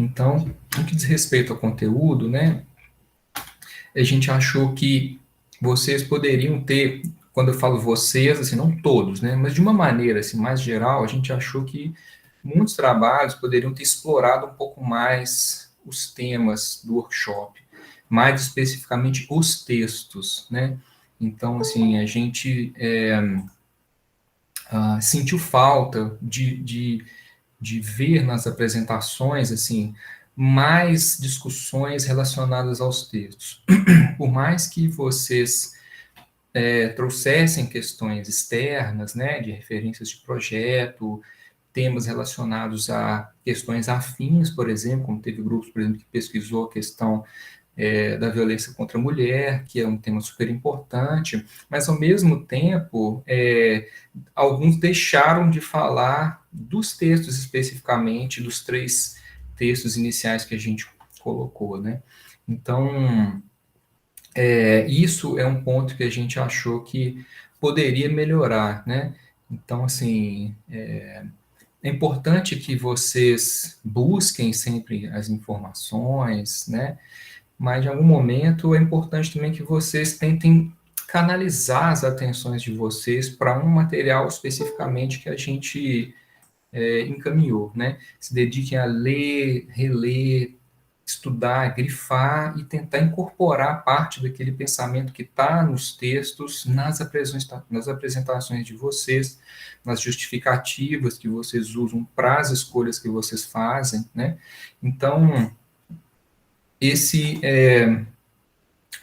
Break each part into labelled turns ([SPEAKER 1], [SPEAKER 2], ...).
[SPEAKER 1] Então, no que diz respeito ao conteúdo, né, a gente achou que vocês poderiam ter, quando eu falo vocês, assim, não todos, né, mas de uma maneira assim, mais geral, a gente achou que muitos trabalhos poderiam ter explorado um pouco mais os temas do workshop, mais especificamente os textos, né? Então, assim, a gente sentiu falta de ver nas apresentações, assim, mais discussões relacionadas aos textos. Por mais que vocês trouxessem questões externas, né, de referências de projeto, temas relacionados a questões afins, por exemplo, como teve grupos, por exemplo, que pesquisou a questão da violência contra a mulher, que é um tema super importante, mas, ao mesmo tempo, alguns deixaram de falar dos textos especificamente, dos 3 textos iniciais que a gente colocou, né? Então, isso é um ponto que a gente achou que poderia melhorar, né? Então, assim, é importante que vocês busquem sempre as informações, né? Mas, em algum momento, é importante também que vocês tentem canalizar as atenções de vocês para um material especificamente que a gente encaminhou, né? Se dediquem a ler, reler, estudar, grifar e tentar incorporar parte daquele pensamento que está nos textos, nas apresentações de vocês, nas justificativas que vocês usam para as escolhas que vocês fazem, né? Então, esse é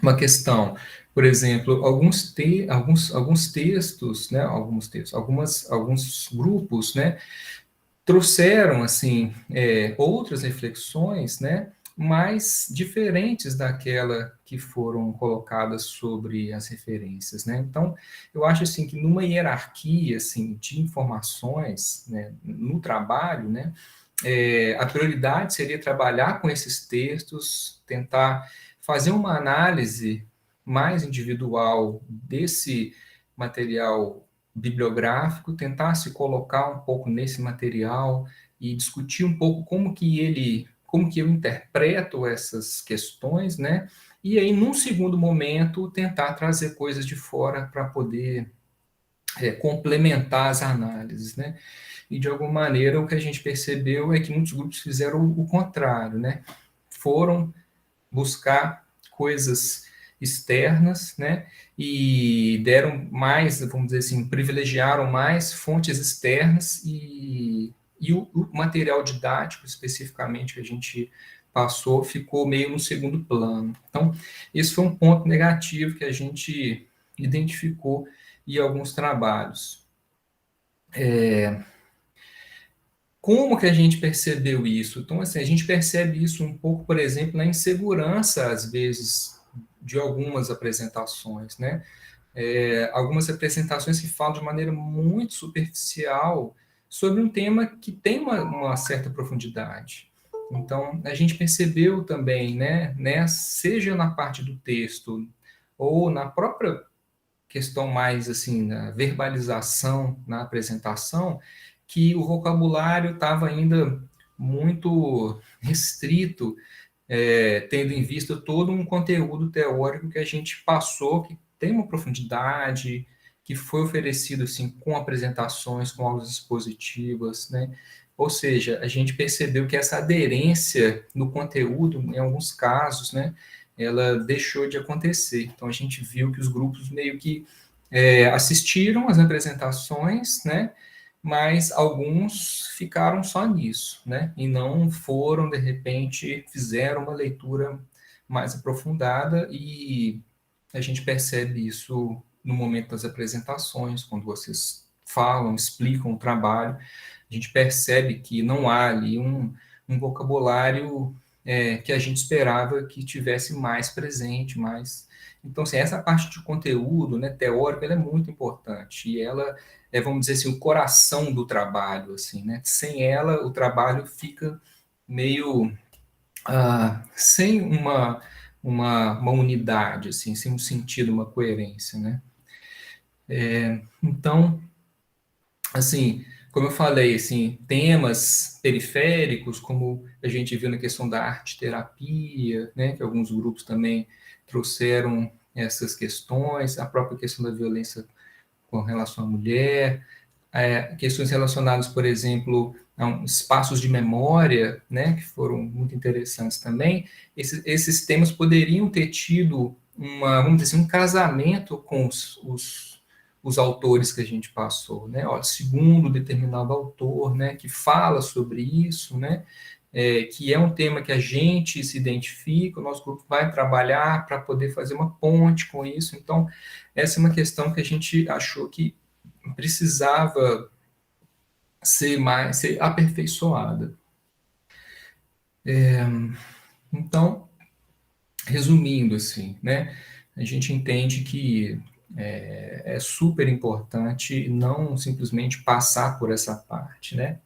[SPEAKER 1] uma questão. Por exemplo, alguns textos, né, alguns grupos, né, trouxeram assim outras reflexões, né, mais diferentes daquela que foram colocadas sobre as referências, né? Então, eu acho assim que numa hierarquia assim de informações, né, no trabalho, né, a prioridade seria trabalhar com esses textos, tentar fazer uma análise mais individual desse material bibliográfico, tentar se colocar um pouco nesse material e discutir um pouco como que eu interpreto essas questões, né? E aí, num segundo momento, tentar trazer coisas de fora para poder complementar as análises, né? E, de alguma maneira, o que a gente percebeu é que muitos grupos fizeram o contrário, né? Foram buscar coisas externas, né? E deram mais, vamos dizer assim, privilegiaram mais fontes externas e o material didático, especificamente, que a gente passou, ficou meio no segundo plano. Então, esse foi um ponto negativo que a gente identificou em alguns trabalhos. Como que a gente percebeu isso? Então, assim, a gente percebe isso um pouco, por exemplo, na insegurança, às vezes, de algumas apresentações, né? Algumas apresentações que falam de maneira muito superficial sobre um tema que tem uma certa profundidade. Então, a gente percebeu também, né, seja na parte do texto ou na própria questão mais assim, na verbalização, na apresentação, que o vocabulário estava ainda muito restrito, tendo em vista todo um conteúdo teórico que a gente passou, que tem uma profundidade, que foi oferecido assim com apresentações, com aulas expositivas, né? Ou seja, a gente percebeu que essa aderência no conteúdo, em alguns casos, né, ela deixou de acontecer. Então a gente viu que os grupos meio que assistiram às apresentações, né? Mas alguns ficaram só nisso, né? E não foram, de repente, fizeram uma leitura mais aprofundada e a gente percebe isso no momento das apresentações, quando vocês falam, explicam o trabalho, a gente percebe que não há ali um vocabulário que a gente esperava que tivesse mais presente, mais... Então, assim, essa parte de conteúdo, né, teórico, ela é muito importante, e ela vamos dizer assim, o coração do trabalho, assim, né? Sem ela, o trabalho fica meio sem uma unidade, assim, sem um sentido, uma coerência, né? Então, assim, como eu falei, assim, temas periféricos, como a gente viu na questão da arte-terapia, né, que alguns grupos também trouxeram essas questões, a própria questão da violência com relação à mulher, questões relacionadas, por exemplo, a espaços de memória, né, que foram muito interessantes também. Esses temas poderiam ter tido vamos dizer assim, um casamento com os autores que a gente passou, né? Ó, segundo determinado autor, né, que fala sobre isso, né, que é um tema que a gente se identifica, o nosso grupo vai trabalhar para poder fazer uma ponte com isso. Então, essa é uma questão que a gente achou que precisava ser aperfeiçoada. Então, resumindo assim, né, a gente entende que é super importante não simplesmente passar por essa parte, né,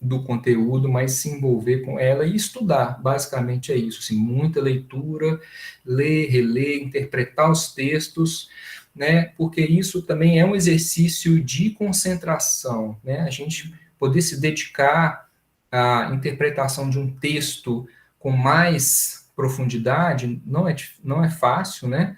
[SPEAKER 1] do conteúdo, mas se envolver com ela e estudar. Basicamente é isso, assim, muita leitura, ler, reler, interpretar os textos, né? Porque isso também é um exercício de concentração, né? A gente poder se dedicar à interpretação de um texto com mais profundidade não é fácil, né?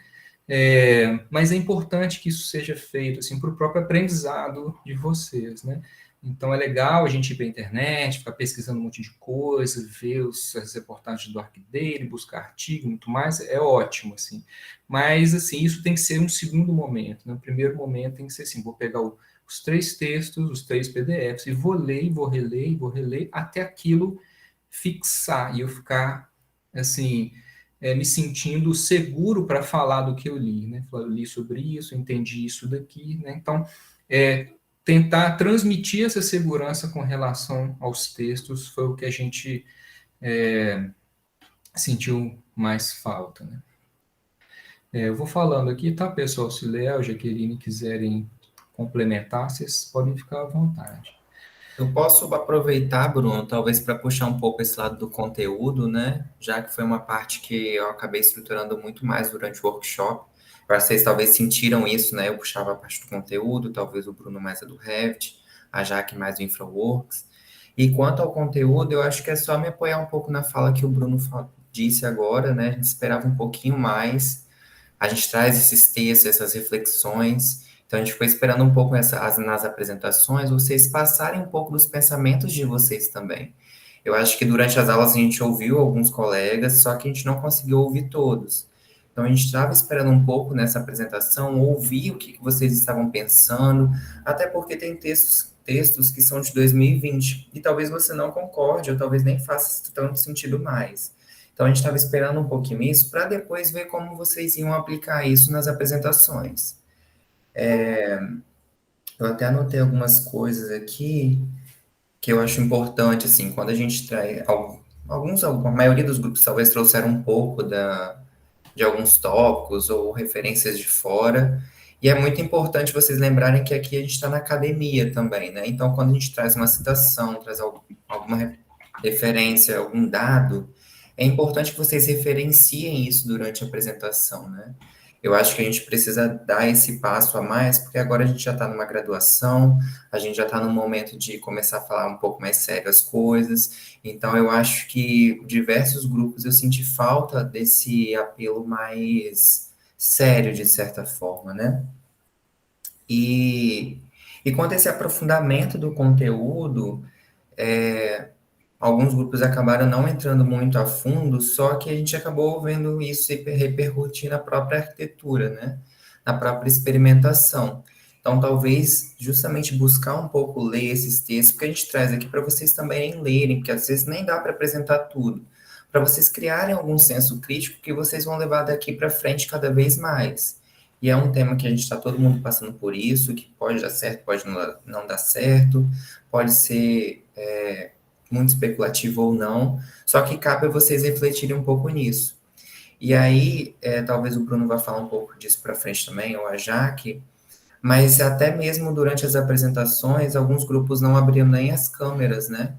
[SPEAKER 1] Mas é importante que isso seja feito assim para o próprio aprendizado de vocês, né? Então é legal a gente ir para a internet, ficar pesquisando um monte de coisa, ver as reportagens do Arquideiro, buscar artigo, muito mais, é ótimo, assim. Mas, assim, isso tem que ser um segundo momento, né? O primeiro momento tem que ser assim, vou pegar os 3 textos, os 3 PDFs, e vou ler, e vou reler, e vou reler, até aquilo fixar, e eu ficar, assim, me sentindo seguro para falar do que eu li, né? Eu li sobre isso, entendi isso daqui, né? Então, é, tentar transmitir essa segurança com relação aos textos foi o que a gente sentiu mais falta, né? Eu vou falando aqui, tá, pessoal? Se Léo, Jaqueline quiserem complementar, vocês podem ficar à vontade.
[SPEAKER 2] Eu posso aproveitar, Bruno, talvez para puxar um pouco esse lado do conteúdo, né? Já que foi uma parte que eu acabei estruturando muito mais durante o workshop. Vocês talvez sentiram isso, né? Eu puxava a parte do conteúdo, talvez o Bruno mais a do Revit, a Jaque mais do InfraWorks. E quanto ao conteúdo, eu acho que é só me apoiar um pouco na fala que o Bruno disse agora, né? A gente esperava um pouquinho mais. A gente traz esses textos, essas reflexões. Então, a gente ficou esperando um pouco nas apresentações, vocês passarem um pouco dos pensamentos de vocês também. Eu acho que durante as aulas a gente ouviu alguns colegas, só que a gente não conseguiu ouvir todos. Então, a gente estava esperando um pouco nessa apresentação, ouvir o que vocês estavam pensando, até porque tem textos que são de 2020, e talvez você não concorde, ou talvez nem faça tanto sentido mais. Então, a gente estava esperando um pouquinho isso, para depois ver como vocês iam aplicar isso nas apresentações. Eu até anotei algumas coisas aqui que eu acho importante, assim, quando a gente traz a maioria dos grupos talvez trouxeram um pouco de alguns tópicos ou referências de fora, e é muito importante vocês lembrarem que aqui a gente está na academia também, né? Então, quando a gente traz uma citação, traz alguma referência, algum dado, é importante que vocês referenciem isso durante a apresentação, né? Eu acho que a gente precisa dar esse passo a mais, porque agora a gente já está numa graduação, a gente já está no momento de começar a falar um pouco mais sério as coisas. Então, eu acho que diversos grupos eu senti falta desse apelo mais sério, de certa forma, né? E, e quanto a esse aprofundamento do conteúdo, alguns grupos acabaram não entrando muito a fundo, só que a gente acabou vendo isso se repercutir na própria arquitetura, né? Na própria experimentação. Então, talvez justamente buscar um pouco ler esses textos que a gente traz aqui para vocês também lerem, porque às vezes nem dá para apresentar tudo, para vocês criarem algum senso crítico que vocês vão levar daqui para frente cada vez mais. E é um tema que a gente está todo mundo passando por isso, que pode dar certo, pode não dar certo, pode ser muito especulativo ou não, só que cabe a vocês refletirem um pouco nisso. E aí, talvez o Bruno vá falar um pouco disso para frente também, ou a Jaque, mas até mesmo durante as apresentações, alguns grupos não abriam nem as câmeras, né?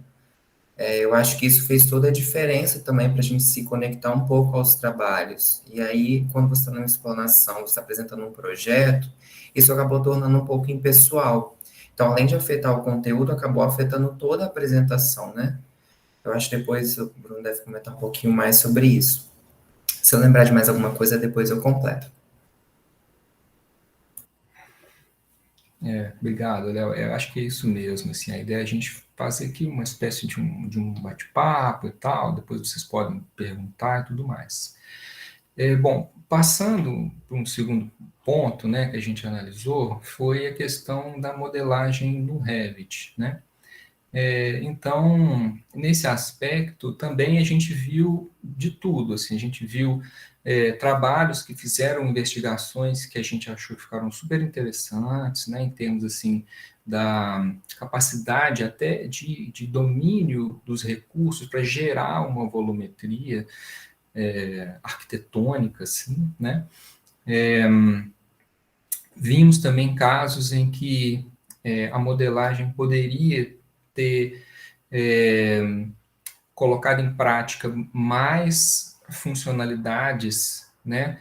[SPEAKER 2] Eu acho que isso fez toda a diferença também para a gente se conectar um pouco aos trabalhos. E aí, quando você está numa explanação, você está apresentando um projeto, isso acabou tornando um pouco impessoal. Então, além de afetar o conteúdo, acabou afetando toda a apresentação, né? Eu acho que depois o Bruno deve comentar um pouquinho mais sobre isso. Se eu lembrar de mais alguma coisa, depois eu completo.
[SPEAKER 1] Obrigado, Léo. Eu acho que é isso mesmo, assim, a ideia é a gente fazer aqui uma espécie de um bate-papo e tal, depois vocês podem perguntar e tudo mais. Bom, passando para um segundo ponto, né, que a gente analisou, foi a questão da modelagem no Revit, né? Então, nesse aspecto, também a gente viu de tudo, assim, a gente viu trabalhos que fizeram investigações que a gente achou que ficaram super interessantes, né, em termos, assim, da capacidade até de domínio dos recursos para gerar uma volumetria arquitetônica, assim, né. Vimos também casos em que a modelagem poderia ter colocado em prática mais funcionalidades, né,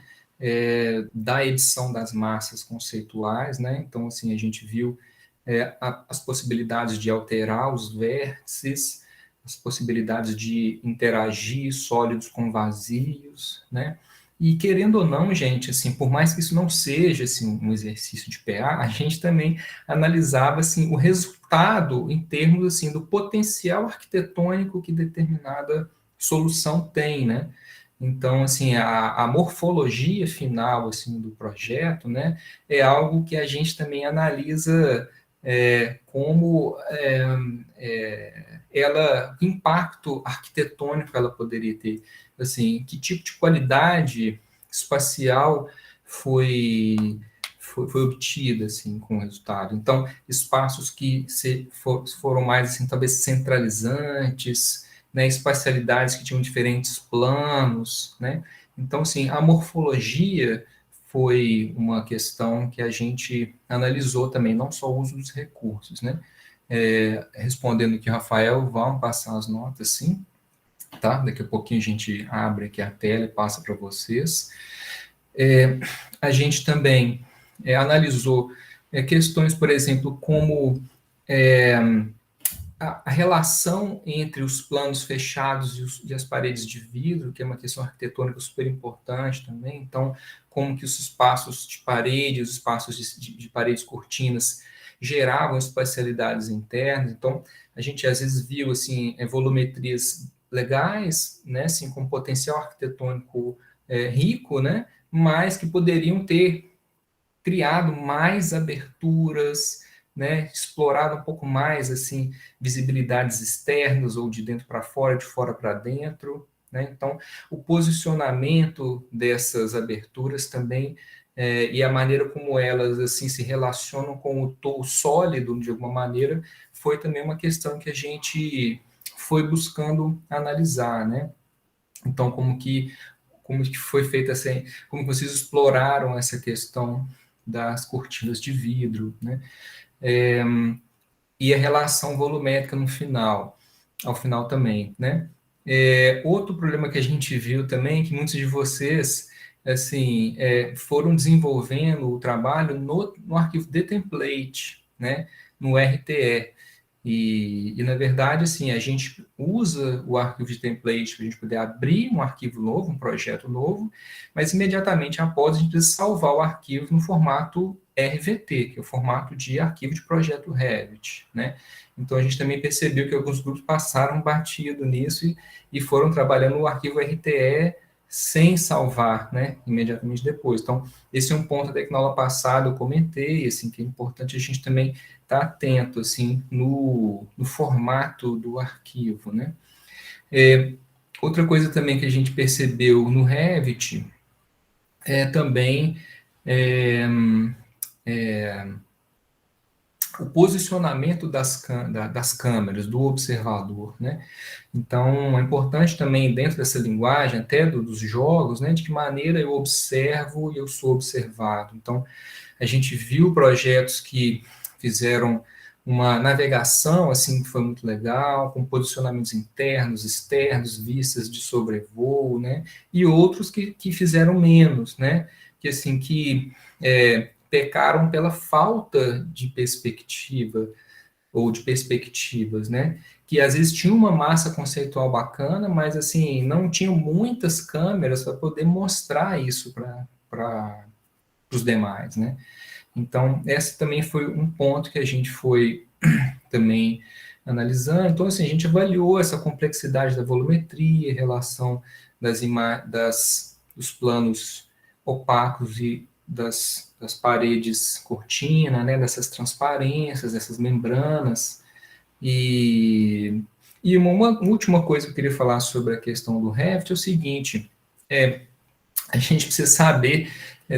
[SPEAKER 1] da edição das massas conceituais, né, então, assim, a gente viu as possibilidades de alterar os vértices, as possibilidades de interagir sólidos com vazios, né, e querendo ou não, gente, assim, por mais que isso não seja assim um exercício de PA, a gente também analisava assim o resultado em termos assim do potencial arquitetônico que determinada solução tem, né? Então, assim, a morfologia final assim do projeto, né, é algo que a gente também analisa como que impacto arquitetônico ela poderia ter, assim, que tipo de qualidade espacial foi obtida, assim, com o resultado. Então, espaços que foram mais, assim, talvez centralizantes, né, espacialidades que tinham diferentes planos, né? Então, assim, a morfologia foi uma questão que a gente analisou também, não só o uso dos recursos, né? Respondendo aqui, Rafael, vamos passar as notas, sim, tá? Daqui a pouquinho a gente abre aqui a tela e passa para vocês. A gente também analisou questões, por exemplo, como a relação entre os planos fechados e as paredes de vidro, que é uma questão arquitetônica super importante também. Então, como que os espaços de parede, os espaços de paredes cortinas geravam espacialidades internas. Então, a gente às vezes viu assim volumetrias legais, né, assim, com potencial arquitetônico rico, né, mas que poderiam ter criado mais aberturas, né, explorado um pouco mais assim visibilidades externas ou de dentro para fora, de fora para dentro, né? Então, o posicionamento dessas aberturas também e a maneira como elas assim se relacionam com o sólido de alguma maneira foi também uma questão que a gente foi buscando analisar, né? Então, como que foi feita assim, como vocês exploraram essa questão das cortinas de vidro, né? E a relação volumétrica no final, ao final também, né? Outro problema que a gente viu também, que muitos de vocês, assim, foram desenvolvendo o trabalho no arquivo de template, né? No RTE. Na verdade, assim, a gente usa o arquivo de template para a gente poder abrir um arquivo novo, um projeto novo, mas imediatamente após a gente precisa salvar o arquivo no formato RVT, que é o formato de arquivo de projeto Revit, né? Então, a gente também percebeu que alguns grupos passaram batido nisso e foram trabalhando o arquivo RTE sem salvar, né, imediatamente depois. Então, esse é um ponto até que na aula passada eu comentei, assim, que é importante a gente também estar atento, assim, no formato do arquivo, né. Outra coisa também que a gente percebeu no Revit é também é, o posicionamento das câmeras, do observador, né? Então, é importante também, dentro dessa linguagem, até dos jogos, né, de que maneira eu observo e eu sou observado. Então, a gente viu projetos que fizeram uma navegação, assim, que foi muito legal, com posicionamentos internos, externos, vistas de sobrevoo, né? E outros que fizeram menos, né? Que, assim, que pecaram pela falta de perspectiva, ou de perspectivas, né? Que às vezes tinha uma massa conceitual bacana, mas assim, não tinham muitas câmeras para poder mostrar isso para os demais, né? Então, esse também foi um ponto que a gente foi também analisando. Então, assim, a gente avaliou essa complexidade da volumetria, relação dos planos opacos e das paredes cortina, né, dessas transparências, dessas membranas. E, e uma última coisa que eu queria falar sobre a questão do Revit é o seguinte, a gente precisa saber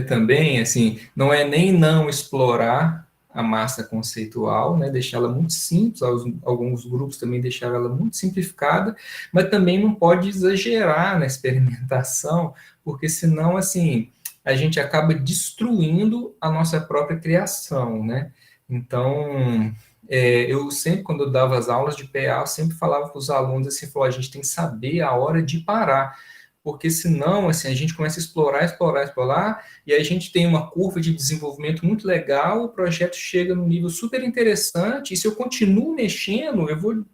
[SPEAKER 1] também, assim, não é nem não explorar a massa conceitual, né, deixá-la muito simples, alguns grupos também deixaram ela muito simplificada, mas também não pode exagerar na experimentação, porque senão, assim, a gente acaba destruindo a nossa própria criação, né? Então, eu sempre, quando eu dava as aulas de PA, eu sempre falava para os alunos assim, falou, a gente tem que saber a hora de parar, porque senão, assim, a gente começa a explorar, explorar, explorar, e aí a gente tem uma curva de desenvolvimento muito legal, o projeto chega num nível super interessante, e se eu continuo mexendo, eu vou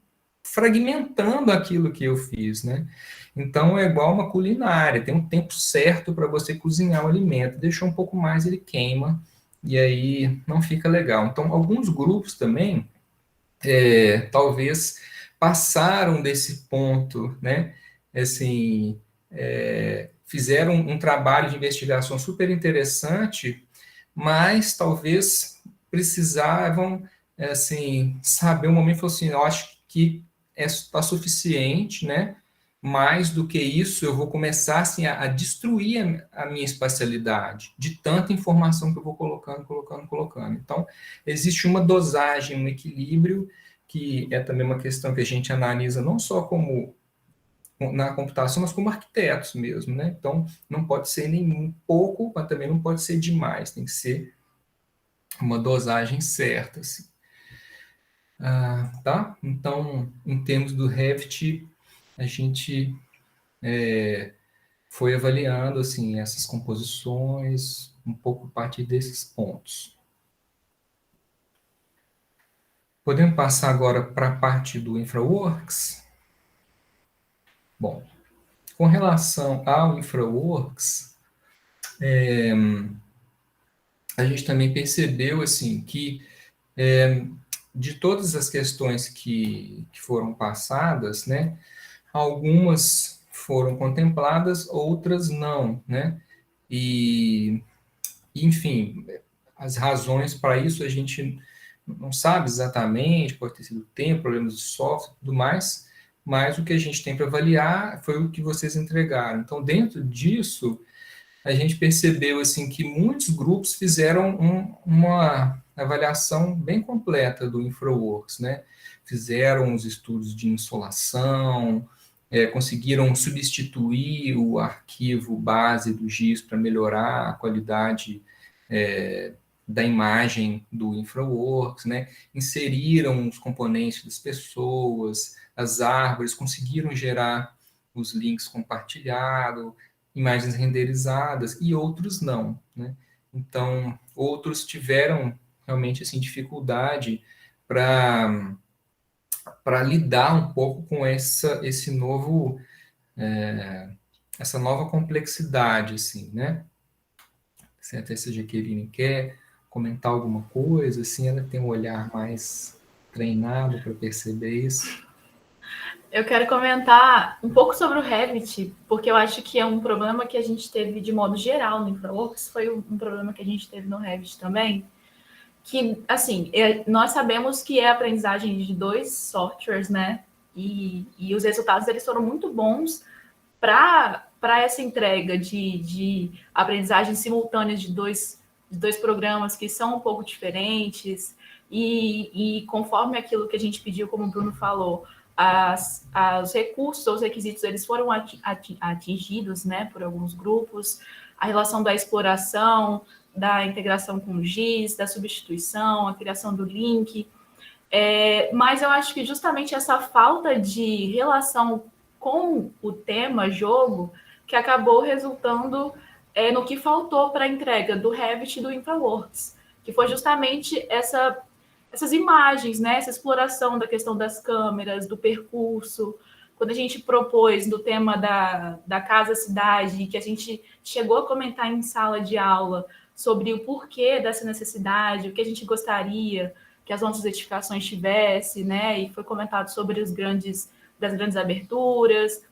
[SPEAKER 1] fragmentando aquilo que eu fiz, né? Então, é igual uma culinária, tem um tempo certo para você cozinhar o alimento, deixou um pouco mais, ele queima, e aí não fica legal. Então, alguns grupos também, talvez, passaram desse ponto, né? Assim, fizeram um trabalho de investigação super interessante, mas talvez precisavam, assim, saber um momento, assim, eu acho que está suficiente, né? Mais do que isso, eu vou começar assim, a destruir a minha espacialidade, de tanta informação que eu vou colocando, colocando, colocando. Então, existe uma dosagem, um equilíbrio, que é também uma questão que a gente analisa não só como na computação, mas como arquitetos mesmo, né? Então, não pode ser nem um pouco, mas também não pode ser demais, tem que ser uma dosagem certa, assim. Tá? Então, em termos do Revit, a gente foi avaliando, assim, essas composições, um pouco a partir desses pontos. Podemos passar agora para a parte do InfraWorks? Bom, com relação ao InfraWorks, a gente também percebeu assim que de todas as questões que foram passadas, né, algumas foram contempladas, outras não, né? E, enfim, as razões para isso a gente não sabe exatamente, pode ter sido tempo, problemas de software, tudo mais, mas o que a gente tem para avaliar foi o que vocês entregaram. Então, dentro disso, a gente percebeu assim que muitos grupos fizeram uma avaliação bem completa do InfraWorks, né? Fizeram os estudos de insolação, conseguiram substituir o arquivo base do GIS para melhorar a qualidade da imagem do InfraWorks, né? Inseriram os componentes das pessoas, as árvores, conseguiram gerar os links compartilhados, imagens renderizadas, e outros não, né? Então, outros tiveram realmente assim dificuldade para lidar um pouco com esse novo essa nova complexidade, assim, né? Se até se a Jaqueline quer comentar alguma coisa, assim, ela tem um olhar mais treinado para perceber isso.
[SPEAKER 3] Eu quero comentar um pouco sobre o Revit, porque eu acho que é um problema que a gente teve de modo geral no InfraWorks, foi um problema que a gente teve no Revit também, que, assim, nós sabemos que é a aprendizagem de dois softwares, né? E os resultados eles foram muito bons para essa entrega de aprendizagem simultânea de dois programas que são um pouco diferentes, e conforme aquilo que a gente pediu, como o Bruno falou, os recursos, os requisitos, eles foram atingidos, né, por alguns grupos, a relação da exploração, da integração com o GIS, da substituição, a criação do link, mas eu acho que justamente essa falta de relação com o tema jogo que acabou resultando no que faltou para a entrega do Revit e do InfraWorks. que foi justamente essas imagens, né? Essa exploração da questão das câmeras, do percurso. Quando a gente propôs no tema da casa-cidade, que a gente chegou a comentar em sala de aula sobre o porquê dessa necessidade, o que a gente gostaria que as nossas edificações tivessem, né? E foi comentado sobre das grandes aberturas,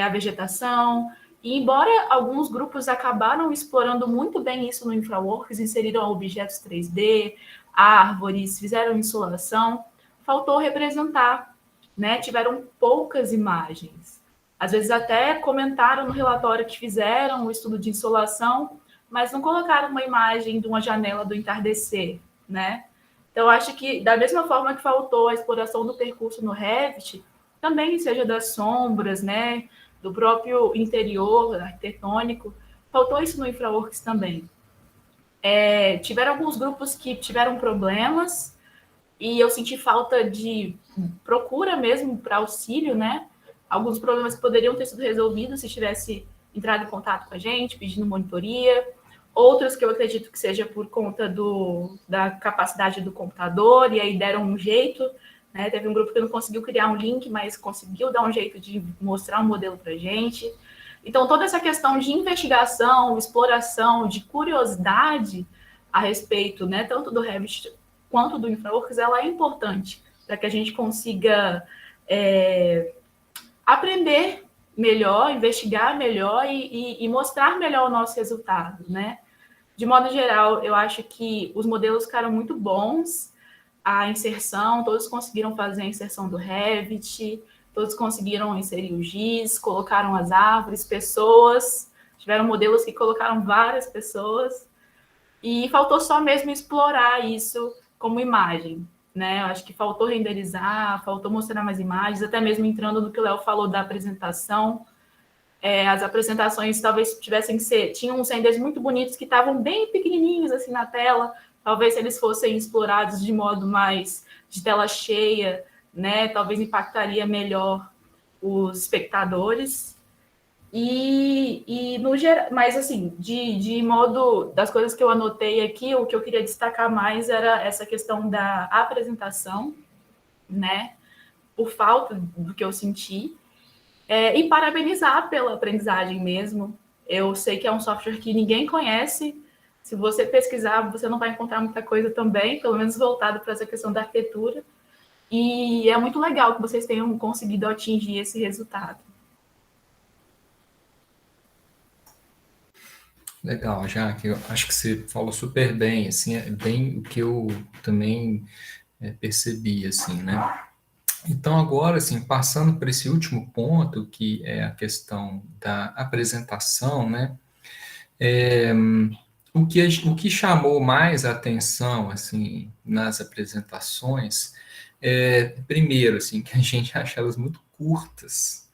[SPEAKER 3] a vegetação. E embora alguns grupos acabaram explorando muito bem isso no InfraWorks, inseriram objetos 3D, árvores, fizeram insolação, faltou representar, né? Tiveram poucas imagens. Às vezes até comentaram no relatório que fizeram o estudo de insolação, mas não colocaram uma imagem de uma janela do entardecer, né? Então, acho que, da mesma forma que faltou a exploração do percurso no Revit, também seja das sombras, né, do próprio interior arquitetônico, faltou isso no InfraWorks também. Tiveram alguns grupos que tiveram problemas e eu senti falta de procura mesmo para auxílio, né? Alguns problemas que poderiam ter sido resolvidos se tivesse entrado em contato com a gente, pedindo monitoria. Outros que eu acredito que seja por conta da capacidade do computador, e aí deram um jeito, né? Teve um grupo que não conseguiu criar um link, mas conseguiu dar um jeito de mostrar um modelo para a gente. Então, toda essa questão de investigação, exploração, de curiosidade a respeito, né, tanto do Revit quanto do InfraWorks, ela é importante para que a gente consiga aprender melhor, investigar melhor e mostrar melhor o nosso resultado, né? De modo geral, eu acho que os modelos ficaram muito bons, a inserção, todos conseguiram fazer a inserção do Revit, todos conseguiram inserir o GIS, colocaram as árvores, pessoas, tiveram modelos que colocaram várias pessoas, e faltou só mesmo explorar isso como imagem, né? Eu acho que faltou renderizar, faltou mostrar mais imagens, até mesmo entrando no que o Léo falou da apresentação. As apresentações talvez tinham uns renders muito bonitos que estavam bem pequenininhos assim na tela, talvez se eles fossem explorados de modo mais de tela cheia, né, talvez impactaria melhor os espectadores. E no geral, mas assim, de modo das coisas que eu anotei aqui, o que eu queria destacar mais era essa questão da apresentação, né, por falta do que eu senti. E parabenizar pela aprendizagem mesmo. Eu sei que é um software que ninguém conhece. Se você pesquisar, você não vai encontrar muita coisa também, pelo menos voltado para essa questão da arquitetura. E é muito legal que vocês tenham conseguido atingir esse resultado.
[SPEAKER 1] Legal, Jaque, eu acho que você falou super bem, assim, é bem o que eu também percebi, assim, né? Então, agora, assim, passando para esse último ponto, que é a questão da apresentação, né? O que chamou mais a atenção, assim, nas apresentações, primeiro, assim, que a gente acha elas muito curtas,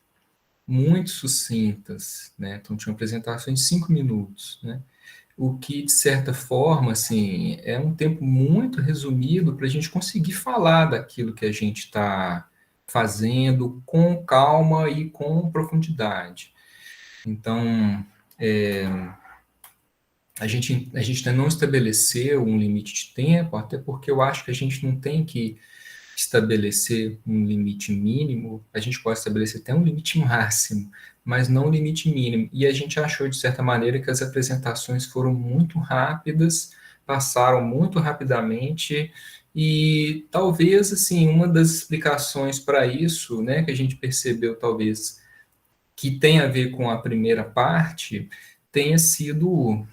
[SPEAKER 1] muito sucintas, né? Então, tinham apresentações de 5 minutos, né? O que, de certa forma, assim, é um tempo muito resumido para a gente conseguir falar daquilo que a gente está fazendo com calma e com profundidade. Então, a gente ainda não estabeleceu um limite de tempo, até porque eu acho que a gente não tem que estabelecer um limite mínimo, a gente pode estabelecer até um limite máximo, mas não um limite mínimo. E a gente achou, de certa maneira, que as apresentações foram muito rápidas, passaram muito rapidamente, e talvez, assim, uma das explicações para isso, né, que a gente percebeu, talvez, que tem a ver com a primeira parte, tenha sido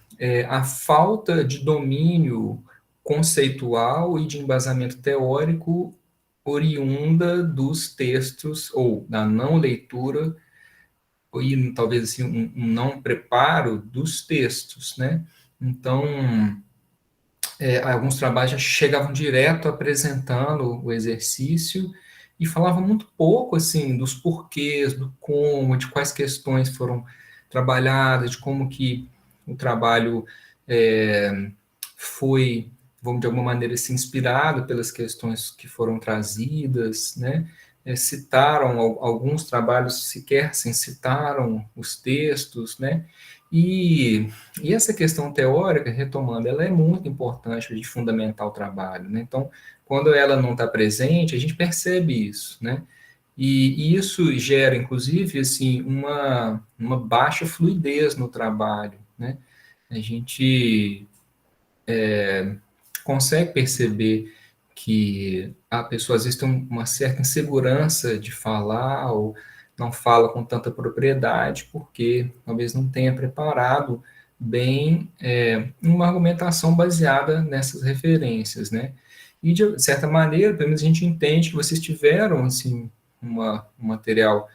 [SPEAKER 1] a falta de domínio conceitual e de embasamento teórico oriunda dos textos, ou da não leitura, e talvez assim, um não preparo dos textos, né? Então, alguns trabalhos já chegavam direto apresentando o exercício e falavam muito pouco, assim, dos porquês, do como, de quais questões foram trabalhadas, de como que o trabalho foi, vamos de alguma maneira, se inspirado pelas questões que foram trazidas, né? Citaram alguns trabalhos sequer, assim, citaram os textos, né? E essa questão teórica, retomando, ela é muito importante para a gente fundamentar o trabalho, né? Então, quando ela não está presente, a gente percebe isso, né? E isso gera, inclusive, assim, uma baixa fluidez no trabalho, né? A gente consegue perceber que a pessoa às vezes tem uma certa insegurança de falar ou não fala com tanta propriedade porque talvez não tenha preparado bem uma argumentação baseada nessas referências, né? E de certa maneira, pelo menos a gente entende que vocês tiveram assim um material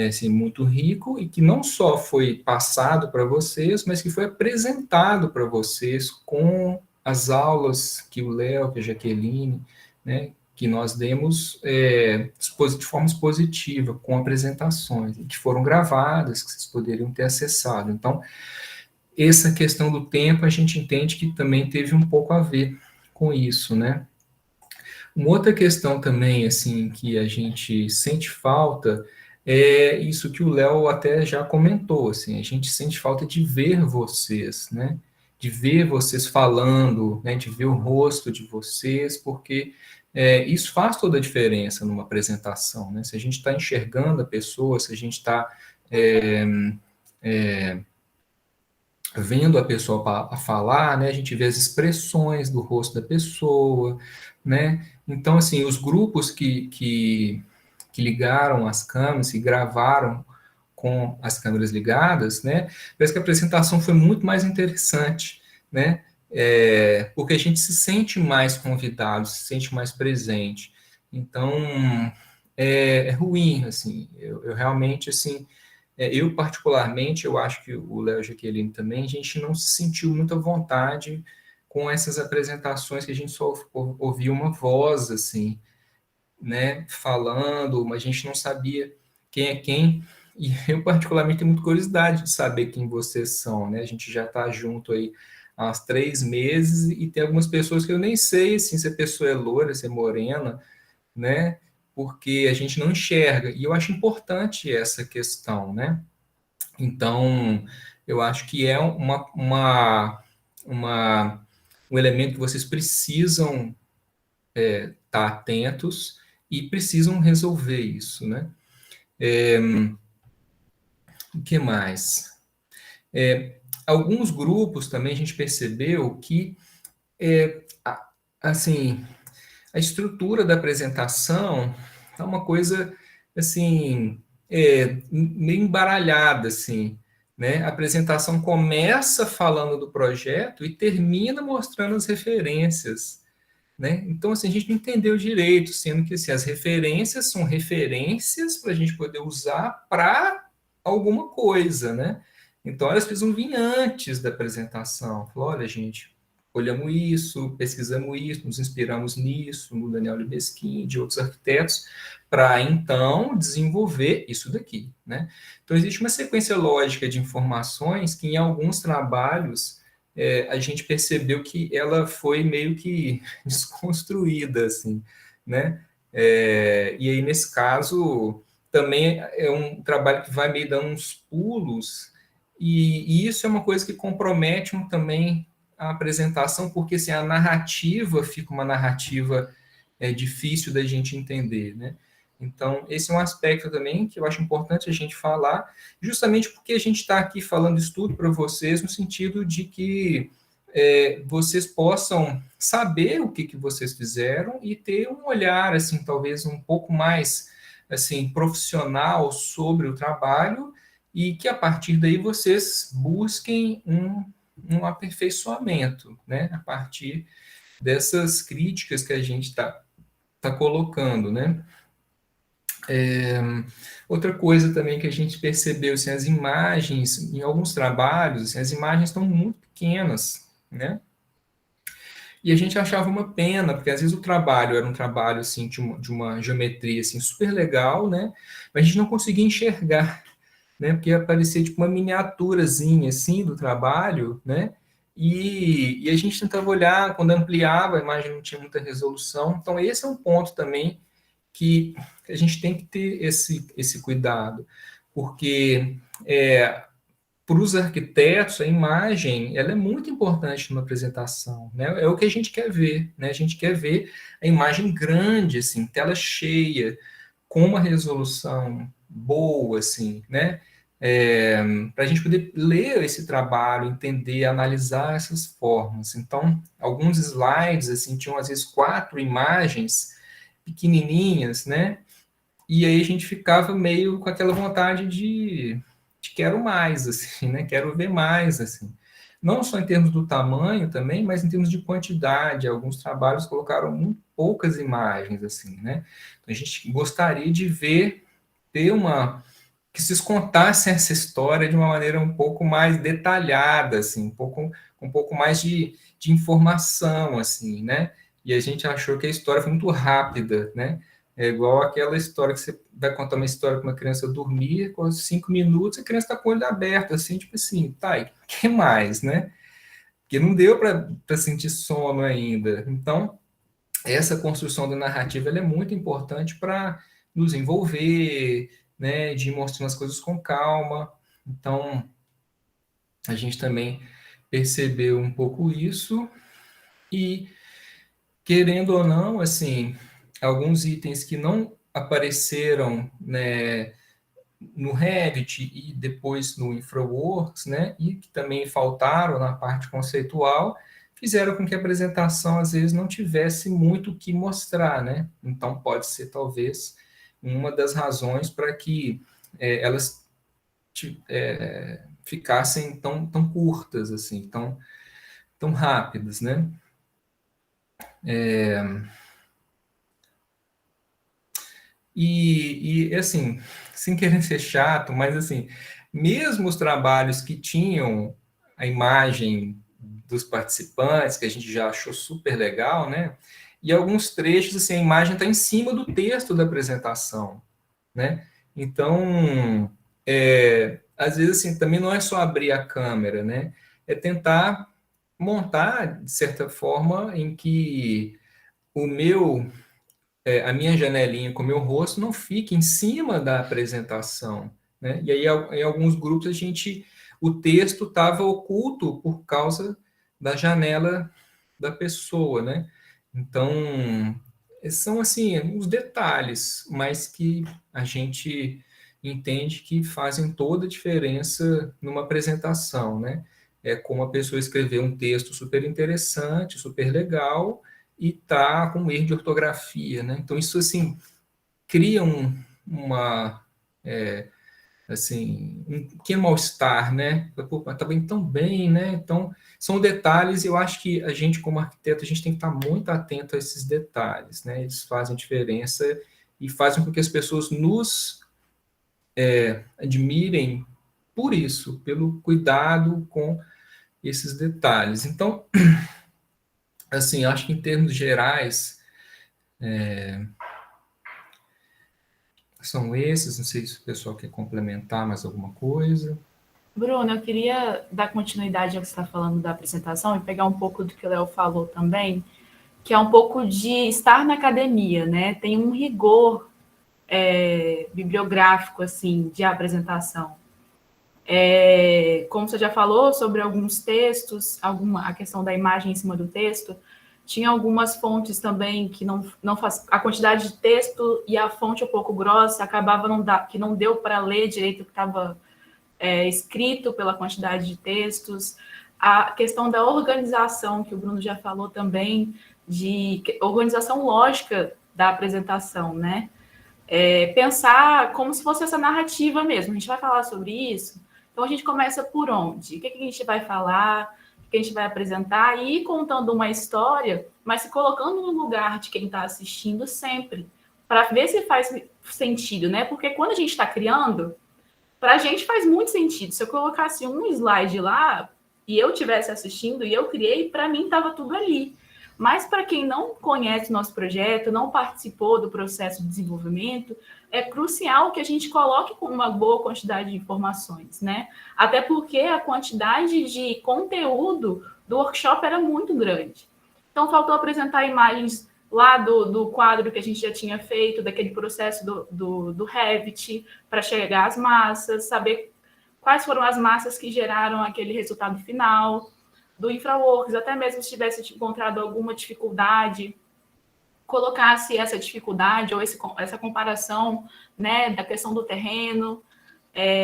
[SPEAKER 1] assim, muito rico e que não só foi passado para vocês, mas que foi apresentado para vocês com as aulas que o Léo, que a Jaqueline, né, que nós demos de forma expositiva, com apresentações, que foram gravadas, que vocês poderiam ter acessado. Então, essa questão do tempo, a gente entende que também teve um pouco a ver com isso, né? Uma outra questão também, assim, que a gente sente falta é isso que o Léo até já comentou, assim, a gente sente falta de ver vocês, né? De ver vocês falando, né? De ver o rosto de vocês, porque isso faz toda a diferença numa apresentação, né? Se a gente está enxergando a pessoa, se a gente está vendo a pessoa a falar, né? A gente vê as expressões do rosto da pessoa, né? Então, assim, os grupos que ligaram as câmeras, que gravaram com as câmeras ligadas, né? Parece que a apresentação foi muito mais interessante, né? Porque a gente se sente mais convidado, se sente mais presente. Então, é ruim, assim. Eu realmente, assim, eu particularmente, eu acho que o Léo e a Jaqueline também, a gente não se sentiu muita vontade com essas apresentações que a gente só ouvia uma voz, assim, né, falando, mas a gente não sabia quem é quem, e eu particularmente tenho muita curiosidade de saber quem vocês são, né, a gente já está junto aí há uns 3 meses, e tem algumas pessoas que eu nem sei, assim, se a pessoa é loira, se é morena, né, porque a gente não enxerga, e eu acho importante essa questão, né, então, eu acho que é um elemento que vocês precisam estar atentos e precisam resolver isso, né? O que mais? Alguns grupos também a gente percebeu que, assim, a estrutura da apresentação é uma coisa, assim, meio embaralhada, assim, né? A apresentação começa falando do projeto e termina mostrando as referências, né? Então, assim, a gente não entendeu direito, sendo que assim, as referências são referências para a gente poder usar para alguma coisa, né? Então, elas precisam vir antes da apresentação. Falou, olha, gente, olhamos isso, pesquisamos isso, nos inspiramos nisso, no Daniel Libeskind, de outros arquitetos, para então desenvolver isso daqui, né? Então, existe uma sequência lógica de informações que em alguns trabalhos a gente percebeu que ela foi meio que desconstruída, assim, né? E aí, nesse caso, também é um trabalho que vai meio dando uns pulos, e isso é uma coisa que compromete também a apresentação, porque assim, a narrativa fica uma narrativa difícil da gente entender, né? Então, esse é um aspecto também que eu acho importante a gente falar, justamente porque a gente está aqui falando isso tudo para vocês, no sentido de que vocês possam saber o que vocês fizeram e ter um olhar, assim, talvez um pouco mais, assim, profissional sobre o trabalho e que, a partir daí, vocês busquem um aperfeiçoamento, né, a partir dessas críticas que a gente está colocando, né. Outra coisa também que a gente percebeu, assim, as imagens, em alguns trabalhos, assim, as imagens estão muito pequenas, né? E a gente achava uma pena, porque às vezes o trabalho era um trabalho, assim, de uma geometria, assim, super legal, né? Mas a gente não conseguia enxergar, né? Porque aparecia, tipo, uma miniaturazinha, assim, do trabalho, né? E a gente tentava olhar, quando ampliava, a imagem não tinha muita resolução. Então, esse é um ponto também que a gente tem que ter esse cuidado, porque para os arquitetos, a imagem ela é muito importante numa apresentação, né? É o que a gente quer ver, né? A gente quer ver a imagem grande, assim, tela cheia, com uma resolução boa, assim, né? Para a gente poder ler esse trabalho, entender, analisar essas formas. Então, alguns slides, assim, tinham às vezes 4 imagens pequenininhas, né? E aí a gente ficava meio com aquela vontade de quero mais, assim, né? Quero ver mais, assim. Não só em termos do tamanho também, mas em termos de quantidade. Alguns trabalhos colocaram muito poucas imagens, assim, né? Então, a gente gostaria de ver, ter uma... que vocês contassem essa história de uma maneira um pouco mais detalhada, assim, um pouco mais de informação, assim, né? E a gente achou que a história foi muito rápida, né? É igual aquela história que você vai contar uma história para uma criança dormir, com 5 minutos a criança está com o olho aberto, assim, tipo assim, tá, e o que mais, né? Porque não deu para sentir sono ainda. Então, essa construção da narrativa ela é muito importante para nos envolver, né, de ir mostrando as coisas com calma. Então, a gente também percebeu um pouco isso e, querendo ou não, assim, alguns itens que não apareceram, né, no Revit e depois no InfraWorks, né, e que também faltaram na parte conceitual, fizeram com que a apresentação, às vezes, não tivesse muito o que mostrar, né? Então, pode ser, talvez, uma das razões para que elas ficassem tão curtas, assim, tão rápidas, né? Assim, sem querer ser chato, mas assim, mesmo os trabalhos que tinham a imagem dos participantes, que a gente já achou super legal, né? E alguns trechos, assim, a imagem está em cima do texto da apresentação, né? Então, às vezes, assim, também não é só abrir a câmera, né? É tentar montar, de certa forma, em que a minha janelinha com o meu rosto não fique em cima da apresentação, né? E aí, em alguns grupos, o texto estava oculto por causa da janela da pessoa, né? Então, são, assim, uns detalhes, mas que a gente entende que fazem toda a diferença numa apresentação, né? É como a pessoa escrever um texto super interessante, super legal, e tá com um erro de ortografia, né? Então, isso, assim, cria uma... assim, um pequeno mal-estar, né? Pô, tá bem tão bem, né? Então, são detalhes, e eu acho que a gente, como arquiteto, a gente tem que estar muito atento a esses detalhes, né? Eles fazem diferença e fazem com que as pessoas nos admirem por isso, pelo cuidado com esses detalhes. Então, assim, acho que em termos gerais, são esses, não sei se o pessoal quer complementar mais alguma coisa.
[SPEAKER 3] Bruno, eu queria dar continuidade ao que você está falando da apresentação e pegar um pouco do que o Léo falou também, que é um pouco de estar na academia, né? Tem um rigor bibliográfico, assim, de apresentação. Como você já falou sobre alguns textos, a questão da imagem em cima do texto, tinha algumas fontes também que não faz a quantidade de texto e a fonte um pouco grossa, acabava que não deu para ler direito o que estava escrito pela quantidade de textos. A questão da organização, que o Bruno já falou também, de organização lógica da apresentação, né? Pensar como se fosse essa narrativa mesmo. A gente vai falar sobre isso, então a gente começa por onde? O que a gente vai falar? O que a gente vai apresentar? E ir contando uma história, mas se colocando no lugar de quem está assistindo sempre, para ver se faz sentido, né? Porque quando a gente está criando, para a gente faz muito sentido. Se eu colocasse um slide lá e eu estivesse assistindo e eu criei, para mim estava tudo ali. Mas para quem não conhece o nosso projeto, não participou do processo de desenvolvimento, é crucial que a gente coloque com uma boa quantidade de informações, né? Até porque a quantidade de conteúdo do workshop era muito grande. Então, faltou apresentar imagens lá do quadro que a gente já tinha feito, daquele processo do Revit, para chegar às massas, saber quais foram as massas que geraram aquele resultado final, do InfraWorks, até mesmo se tivesse encontrado alguma dificuldade, colocasse essa dificuldade ou essa comparação, né, da questão do terreno.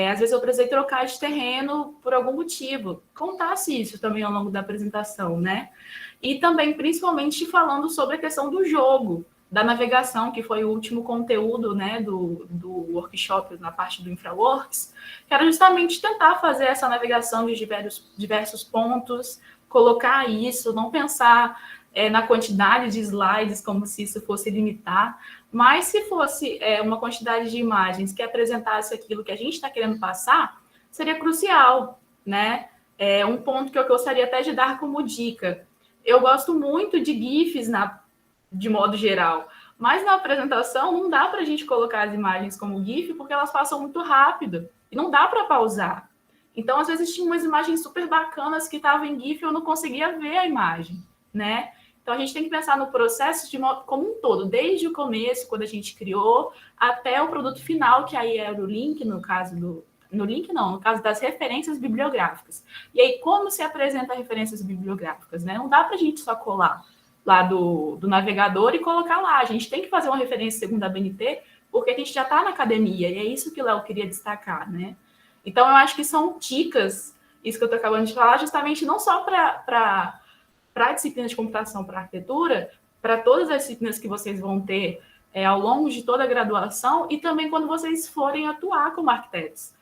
[SPEAKER 3] Às vezes eu precisei trocar de terreno por algum motivo. Contasse isso também ao longo da apresentação, né? E também, principalmente, falando sobre a questão do jogo, da navegação, que foi o último conteúdo, né, do workshop na parte do InfraWorks, que era justamente tentar fazer essa navegação de diversos pontos, colocar isso, não pensar na quantidade de slides como se isso fosse limitar, mas se fosse uma quantidade de imagens que apresentasse aquilo que a gente está querendo passar, seria crucial, né? Um ponto que eu gostaria até de dar como dica. Eu gosto muito de GIFs de modo geral, mas na apresentação não dá para a gente colocar as imagens como GIF porque elas passam muito rápido e não dá para pausar. Então, às vezes, tinha umas imagens super bacanas que estavam em GIF e eu não conseguia ver a imagem, né? Então, a gente tem que pensar no processo como um todo, desde o começo, quando a gente criou, até o produto final, que aí era o link, no caso no caso das referências bibliográficas. E aí, como se apresenta referências bibliográficas, né? Não dá para a gente só colar lá do navegador e colocar lá. A gente tem que fazer uma referência segundo a BNT, porque a gente já está na academia, e é isso que o Léo queria destacar, né? Então, eu acho que são dicas, isso que eu estou acabando de falar, justamente não só para a disciplina de computação para arquitetura, para todas as disciplinas que vocês vão ter ao longo de toda a graduação e também quando vocês forem atuar como arquitetos.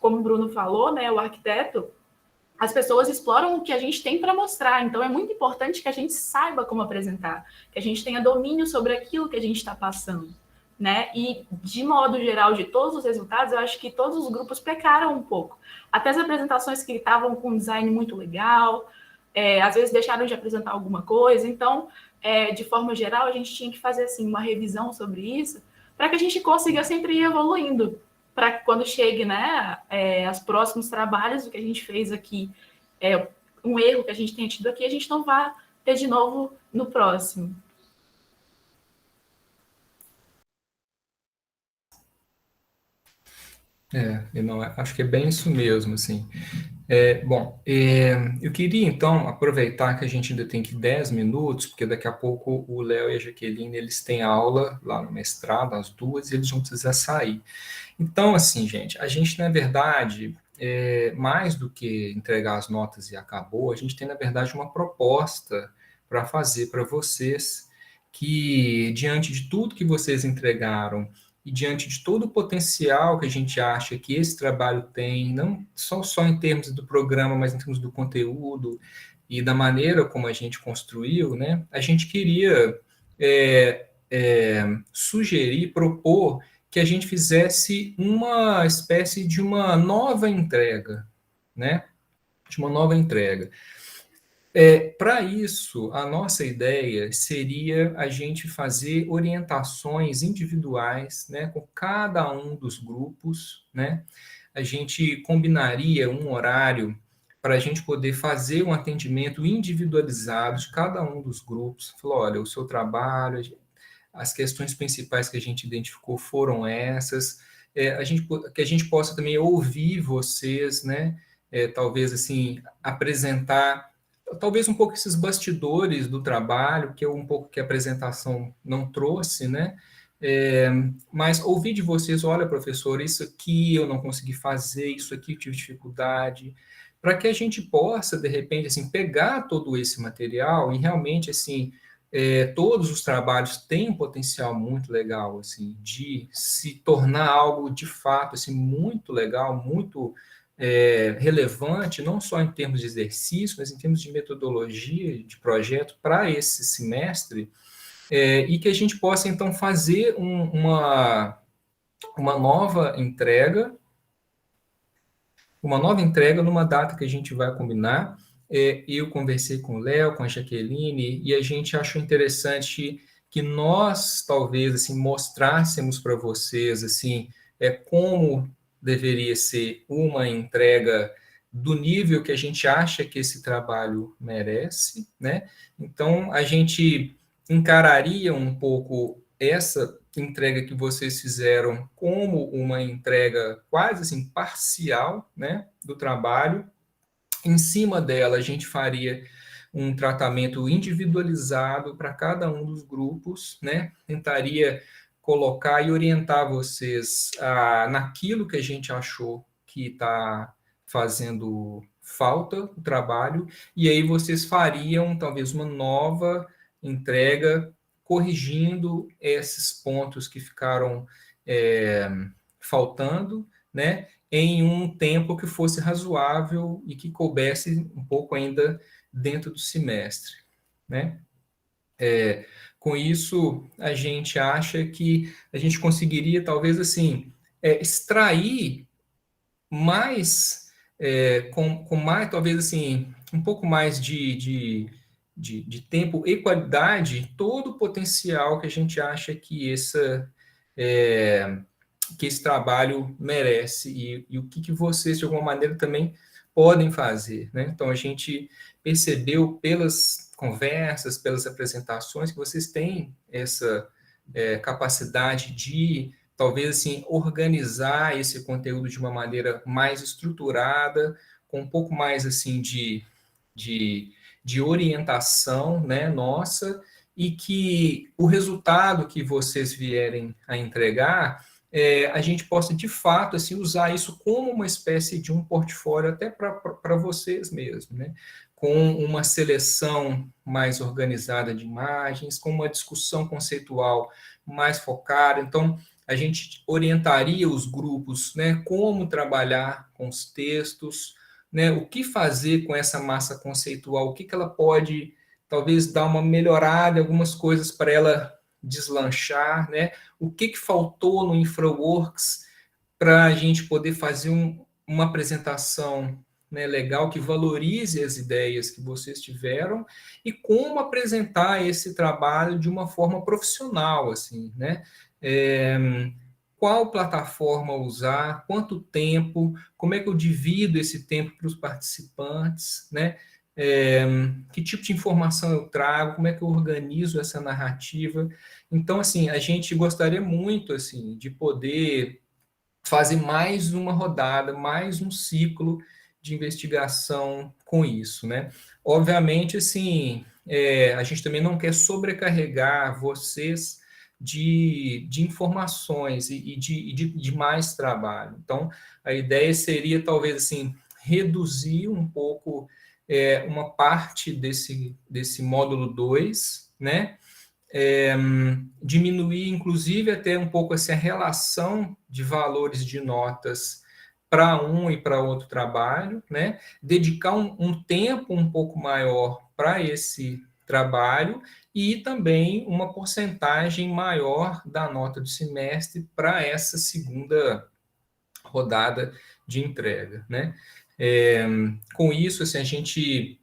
[SPEAKER 3] Como o Bruno falou, né, o arquiteto, as pessoas exploram o que a gente tem para mostrar, então é muito importante que a gente saiba como apresentar, que a gente tenha domínio sobre aquilo que a gente está passando, né? E, de modo geral, de todos os resultados, eu acho que todos os grupos pecaram um pouco. Até as apresentações que estavam com um design muito legal, às vezes deixaram de apresentar alguma coisa, então, de forma geral, a gente tinha que fazer assim, uma revisão sobre isso, para que a gente consiga sempre ir evoluindo, para que quando chegue, né, os próximos trabalhos, o que a gente fez aqui, um erro que a gente tenha tido aqui, a gente não vá ter de novo no próximo.
[SPEAKER 1] Acho que é bem isso mesmo, assim. Eu queria, então, aproveitar que a gente ainda tem aqui 10 minutos, porque daqui a pouco o Léo e a Jaqueline, eles têm aula lá no mestrado, às 2h, e eles vão precisar sair. Então, assim, gente, a gente, na verdade, mais do que entregar as notas e acabou, a gente tem, na verdade, uma proposta para fazer para vocês, que, diante de tudo que vocês entregaram, e diante de todo o potencial que a gente acha que esse trabalho tem, não só em termos do programa, mas em termos do conteúdo e da maneira como a gente construiu, né, a gente queria sugerir, propor que a gente fizesse uma espécie de uma nova entrega, né, de uma nova entrega. Para isso, a nossa ideia seria a gente fazer orientações individuais, né, com cada um dos grupos, né? A gente combinaria um horário para a gente poder fazer um atendimento individualizado de cada um dos grupos. Falou, olha, o seu trabalho, as questões principais que a gente identificou foram essas. Que a gente possa também ouvir vocês, né? Talvez assim apresentar talvez um pouco esses bastidores do trabalho, que é um pouco que a apresentação não trouxe, né? Mas ouvir de vocês, olha, professor, isso aqui eu não consegui fazer, isso aqui eu tive dificuldade, para que a gente possa, de repente, assim, pegar todo esse material e realmente, assim, todos os trabalhos têm um potencial muito legal, assim, de se tornar algo, de fato, assim, muito legal, muito relevante, não só em termos de exercício, mas em termos de metodologia, de projeto para esse semestre, e que a gente possa, então, fazer uma nova entrega numa data que a gente vai combinar. Eu conversei com o Léo, com a Jaqueline, e a gente achou interessante que nós, talvez, assim, mostrássemos para vocês, assim, como deveria ser uma entrega do nível que a gente acha que esse trabalho merece, né? Então, a gente encararia um pouco essa entrega que vocês fizeram como uma entrega quase assim parcial, né, do trabalho. Em cima dela, a gente faria um tratamento individualizado para cada um dos grupos, né? Tentaria colocar e orientar vocês naquilo que a gente achou que está fazendo falta o trabalho, e aí vocês fariam talvez uma nova entrega corrigindo esses pontos que ficaram faltando, né? Em um tempo que fosse razoável e que coubesse um pouco ainda dentro do semestre, né? Com isso, a gente acha que a gente conseguiria, talvez, assim, extrair mais, com mais, talvez, assim, um pouco mais de tempo e qualidade, todo o potencial que a gente acha que que esse trabalho merece e o que vocês, de alguma maneira, também podem fazer, né? Então, a gente percebeu pelas conversas, pelas apresentações, que vocês têm essa capacidade de, talvez, assim, organizar esse conteúdo de uma maneira mais estruturada, com um pouco mais, assim, de orientação, né, nossa, e que o resultado que vocês vierem a entregar a gente possa, de fato, assim, usar isso como uma espécie de um portfólio até para vocês mesmos, né? Com uma seleção mais organizada de imagens, com uma discussão conceitual mais focada. Então, a gente orientaria os grupos, né? Como trabalhar com os textos, né? O que fazer com essa massa conceitual, o que ela pode, talvez, dar uma melhorada em algumas coisas para ela deslanchar, né? O que faltou no InfraWorks para a gente poder fazer uma apresentação, né, legal, que valorize as ideias que vocês tiveram e como apresentar esse trabalho de uma forma profissional, assim, né? Qual plataforma usar, quanto tempo, como é que eu divido esse tempo para os participantes, né? Que tipo de informação eu trago, como é que eu organizo essa narrativa. Então, assim, a gente gostaria muito, assim, de poder fazer mais uma rodada, mais um ciclo de investigação com isso, né? Obviamente, assim, a gente também não quer sobrecarregar vocês de informações e de mais trabalho. Então, a ideia seria, talvez, assim, reduzir um pouco uma parte desse módulo 2, né? Diminuir, inclusive, até um pouco essa relação de valores de notas para um e para outro trabalho, né? Dedicar um tempo um pouco maior para esse trabalho e também uma porcentagem maior da nota do semestre para essa segunda rodada de entrega, né? Com isso, assim, a gente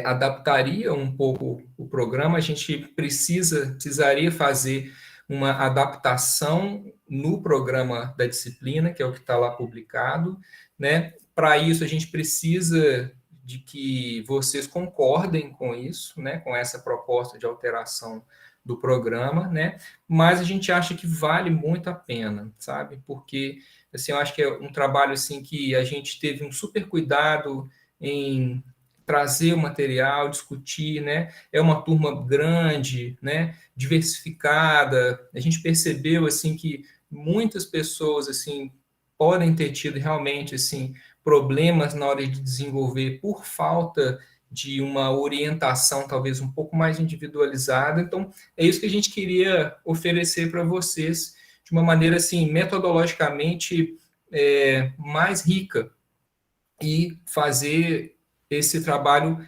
[SPEAKER 1] adaptaria um pouco o programa, a gente precisaria fazer uma adaptação no programa da disciplina, que é o que está lá publicado, né? Para isso, a gente precisa de que vocês concordem com isso, né? Com essa proposta de alteração do programa, né? Mas a gente acha que vale muito a pena, sabe? Porque, assim, eu acho que é um trabalho, assim, que a gente teve um super cuidado em trazer o material, discutir, né? É uma turma grande, né? Diversificada. A gente percebeu assim que muitas pessoas assim podem ter tido realmente assim problemas na hora de desenvolver por falta de uma orientação talvez um pouco mais individualizada. Então, é isso que a gente queria oferecer para vocês de uma maneira assim metodologicamente mais rica e fazer esse trabalho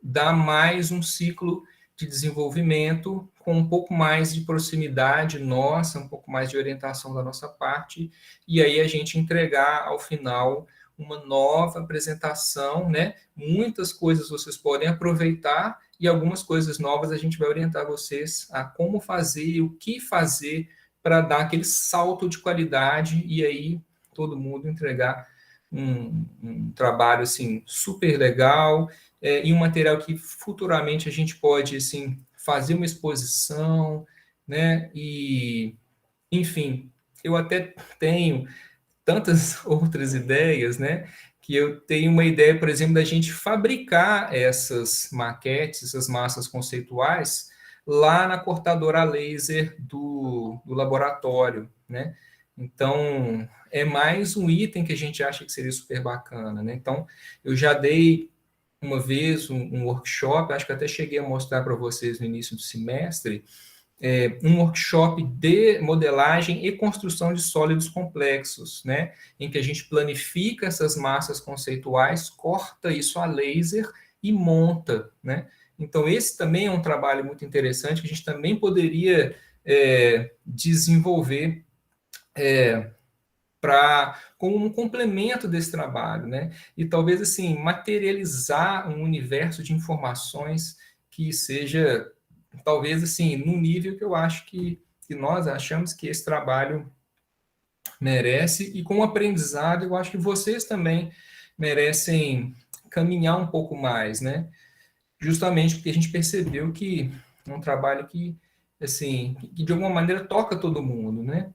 [SPEAKER 1] dar mais um ciclo de desenvolvimento com um pouco mais de proximidade nossa, um pouco mais de orientação da nossa parte, e aí a gente entregar ao final uma nova apresentação, né? Muitas coisas vocês podem aproveitar e algumas coisas novas a gente vai orientar vocês a como fazer, o que fazer para dar aquele salto de qualidade e aí todo mundo entregar um trabalho assim super legal e um material que futuramente a gente pode assim fazer uma exposição, né? E, enfim, eu até tenho tantas outras ideias, né? Que eu tenho uma ideia, por exemplo, da gente fabricar essas maquetes, essas massas conceituais, lá na cortadora a laser do laboratório, né? Então, é mais um item que a gente acha que seria super bacana, né? Então, eu já dei uma vez um workshop, acho que até cheguei a mostrar para vocês no início do semestre, um workshop de modelagem e construção de sólidos complexos, né? Em que a gente planifica essas massas conceituais, corta isso a laser e monta, né? Então, esse também é um trabalho muito interessante que a gente também poderia desenvolver como um complemento desse trabalho, né? E talvez assim materializar um universo de informações que seja talvez assim no nível que eu acho que nós achamos que esse trabalho merece e com o aprendizado eu acho que vocês também merecem caminhar um pouco mais, né? Justamente porque a gente percebeu que é um trabalho que assim que de alguma maneira toca todo mundo, né?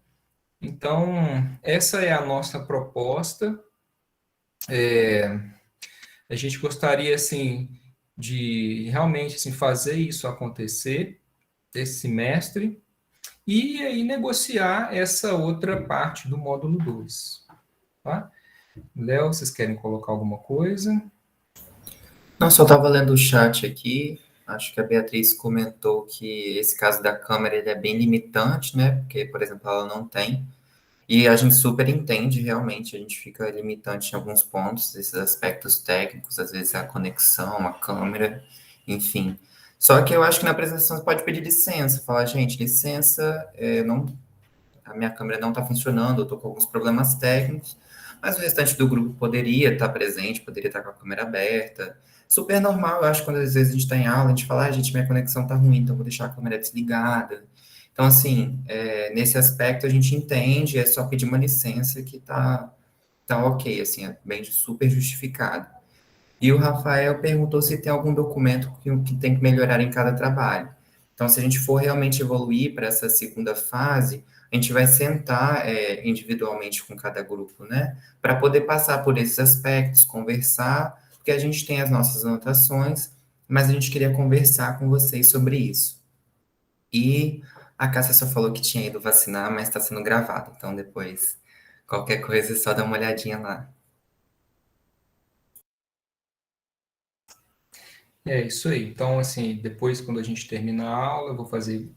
[SPEAKER 1] Então, essa é a nossa proposta. A gente gostaria, assim, de realmente assim, fazer isso acontecer esse semestre e aí negociar essa outra parte do módulo 2. Tá? Léo, vocês querem colocar alguma coisa?
[SPEAKER 2] Não, só estava lendo o chat aqui. Acho que a Beatriz comentou que esse caso da câmera ele é bem limitante, né? Porque, por exemplo, ela não tem. E a gente super entende, realmente, a gente fica limitante em alguns pontos, esses aspectos técnicos, às vezes a conexão, a câmera, enfim. Só que eu acho que na apresentação você pode pedir licença, falar, gente, licença, não, a minha câmera não está funcionando, eu estou com alguns problemas técnicos, mas o restante do grupo poderia estar presente, poderia estar com a câmera aberta. Super normal, eu acho, quando às vezes a gente está em aula, a gente fala, gente, minha conexão está ruim, então vou deixar a câmera desligada. Então, assim, nesse aspecto a gente entende, é só pedir uma licença que tá ok, assim, é bem super justificado. E o Rafael perguntou se tem algum documento que tem que melhorar em cada trabalho. Então, se a gente for realmente evoluir para essa segunda fase, a gente vai sentar individualmente com cada grupo, né? Para poder passar por esses aspectos, conversar, porque a gente tem as nossas anotações, mas a gente queria conversar com vocês sobre isso. E a Cássia só falou que tinha ido vacinar, mas está sendo gravado. Então, depois, qualquer coisa, é só dá uma olhadinha lá.
[SPEAKER 1] É isso aí. Então, assim, depois, quando a gente terminar a aula, eu vou fazer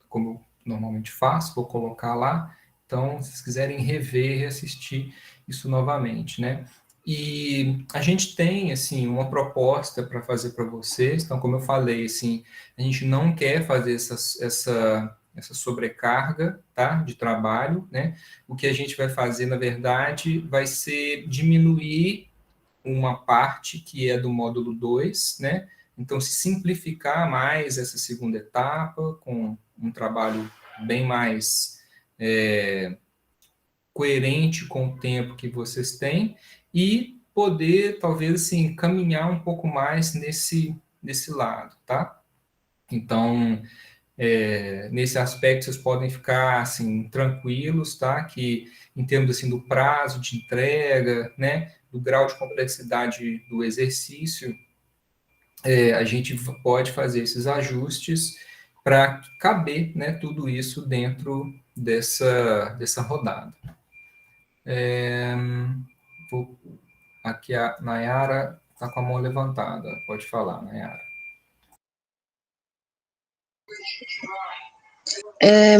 [SPEAKER 1] como eu normalmente faço, vou colocar lá. Então, se vocês quiserem rever, reassistir isso novamente, né? E a gente tem, assim, uma proposta para fazer para vocês. Então, como eu falei, assim, a gente não quer fazer essa sobrecarga, tá? De trabalho, né? O que a gente vai fazer, na verdade, vai ser diminuir uma parte que é do módulo 2, né? Então, se simplificar mais essa segunda etapa, com um trabalho bem mais coerente com o tempo que vocês têm, e poder, talvez, assim, caminhar um pouco mais nesse lado, tá? Então, nesse aspecto, vocês podem ficar, assim, tranquilos, tá? Que, em termos, assim, do prazo de entrega, né? Do grau de complexidade do exercício, a gente pode fazer esses ajustes para caber, né, tudo isso dentro dessa rodada. Aqui a Nayara está com a mão levantada. Pode falar, Nayara.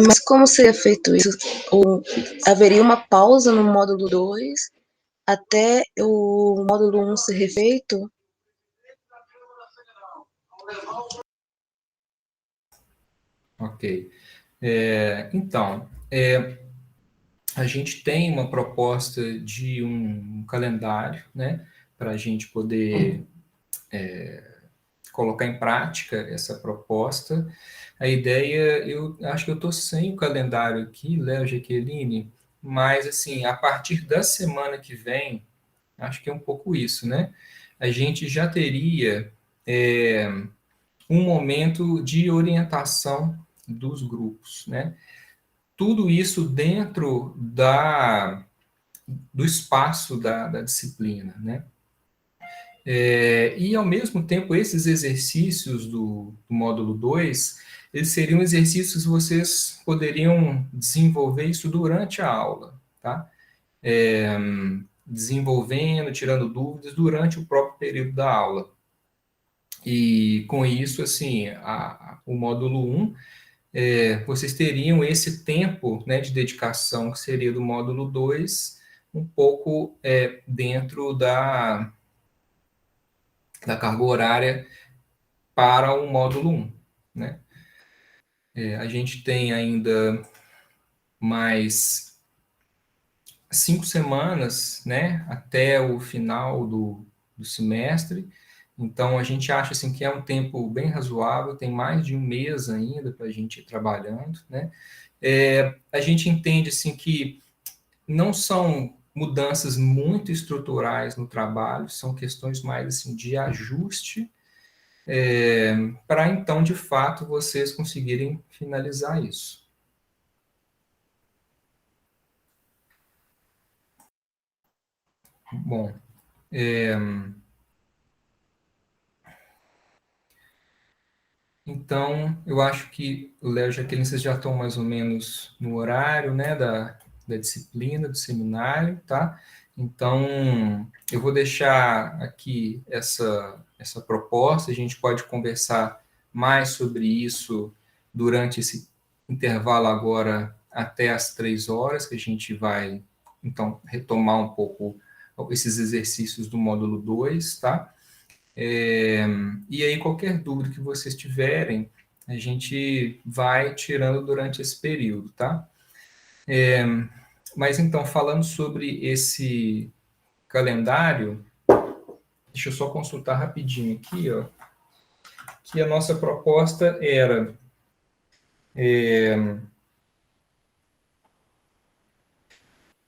[SPEAKER 4] Mas como seria feito isso? Ou haveria uma pausa no módulo 2 até o módulo 1 ser refeito?
[SPEAKER 1] Ok. Então, a gente tem uma proposta de um calendário, né, para a gente poder colocar em prática essa proposta. A ideia, eu acho que eu estou sem o calendário aqui, Léo, Jaqueline, mas, assim, a partir da semana que vem, acho que é um pouco isso, né? A gente já teria um momento de orientação dos grupos, né? Tudo isso dentro do espaço da disciplina, né? E, ao mesmo tempo, esses exercícios do módulo 2, eles seriam exercícios que vocês poderiam desenvolver isso durante a aula, tá? Desenvolvendo, tirando dúvidas durante o próprio período da aula. E, com isso, assim, o módulo 1, vocês teriam esse tempo, né, de dedicação que seria do módulo 2, um pouco dentro da carga horária para o módulo 1, né? A gente tem ainda mais 5 semanas, né, até o final do semestre, então a gente acha assim, que é um tempo bem razoável, tem mais de um mês ainda para a gente ir trabalhando, né? A gente entende assim, que não são mudanças muito estruturais no trabalho, são questões mais assim, de ajuste, para então, de fato, vocês conseguirem finalizar isso. Bom, então, eu acho que o Léo e a Jaqueline, vocês já estão mais ou menos no horário, né, da disciplina, do seminário, tá? Então, eu vou deixar aqui essa proposta, a gente pode conversar mais sobre isso durante esse intervalo agora até as 3 horas, que a gente vai, então, retomar um pouco esses exercícios do módulo 2, tá? E aí, qualquer dúvida que vocês tiverem, a gente vai tirando durante esse período, tá? Mas então, falando sobre esse calendário, deixa eu só consultar rapidinho aqui, ó, que a nossa proposta era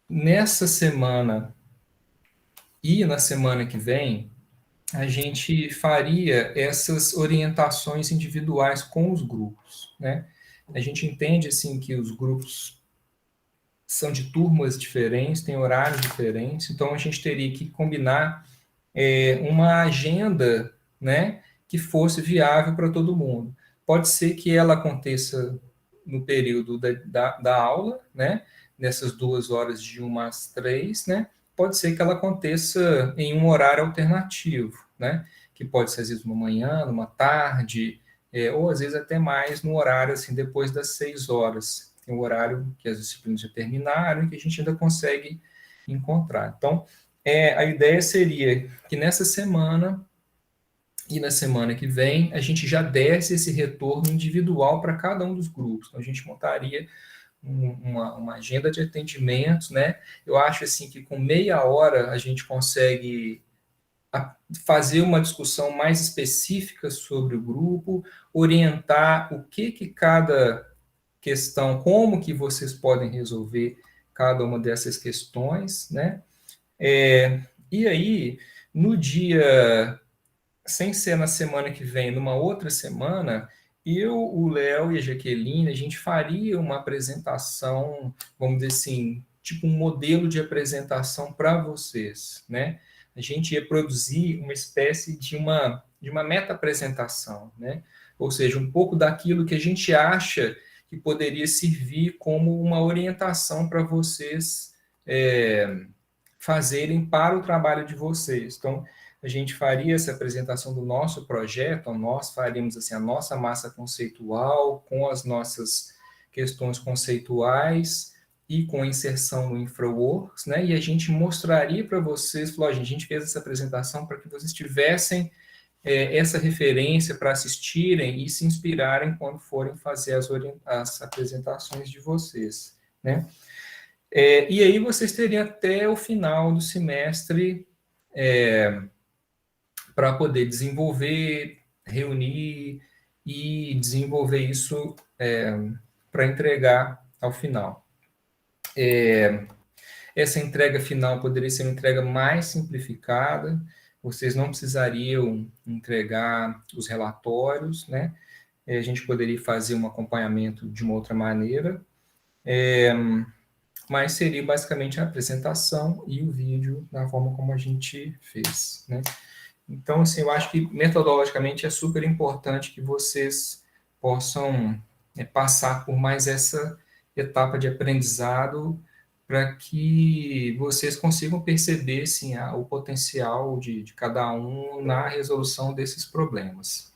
[SPEAKER 1] nessa semana e na semana que vem, a gente faria essas orientações individuais com os grupos, né? A gente entende, assim, que os grupos são de turmas diferentes, têm horários diferentes, então a gente teria que combinar uma agenda, né, que fosse viável para todo mundo. Pode ser que ela aconteça no período da aula, né, nessas 2 horas de 1 às 3, né, pode ser que ela aconteça em um horário alternativo, né, que pode ser às vezes uma manhã, numa tarde, ou às vezes até mais no horário, assim, depois das 6 horas, tem um horário que as disciplinas já terminaram e que a gente ainda consegue encontrar. Então, a ideia seria que nessa semana e na semana que vem a gente já desse esse retorno individual para cada um dos grupos. Então, a gente montaria uma agenda de atendimentos, né? Eu acho assim que com meia hora a gente consegue fazer uma discussão mais específica sobre o grupo, orientar o que cada questão, como que vocês podem resolver cada uma dessas questões, né? E aí, no dia, sem ser na semana que vem, numa outra semana, eu, o Léo e a Jaqueline, a gente faria uma apresentação, vamos dizer assim, tipo um modelo de apresentação para vocês, né? A gente ia produzir uma espécie de uma meta-apresentação, né? Ou seja, um pouco daquilo que a gente acha que poderia servir como uma orientação para vocês fazerem para o trabalho de vocês. Então, a gente faria essa apresentação do nosso projeto, nós faríamos assim, a nossa massa conceitual, com as nossas questões conceituais e com inserção no InfraWorks, né? E a gente mostraria para vocês, falou, a gente fez essa apresentação para que vocês tivessem essa referência para assistirem e se inspirarem quando forem fazer as apresentações de vocês, né? E aí vocês teriam até o final do semestre para poder desenvolver, reunir e desenvolver isso para entregar ao final. Essa entrega final poderia ser uma entrega mais simplificada, vocês não precisariam entregar os relatórios, né? a gente poderia fazer um acompanhamento de uma outra maneira, mas seria basicamente a apresentação e o vídeo da forma como a gente fez, né? Então, assim, eu acho que metodologicamente é super importante que vocês possam passar por mais essa etapa de aprendizado para que vocês consigam perceber, assim, o potencial de cada um na resolução desses problemas.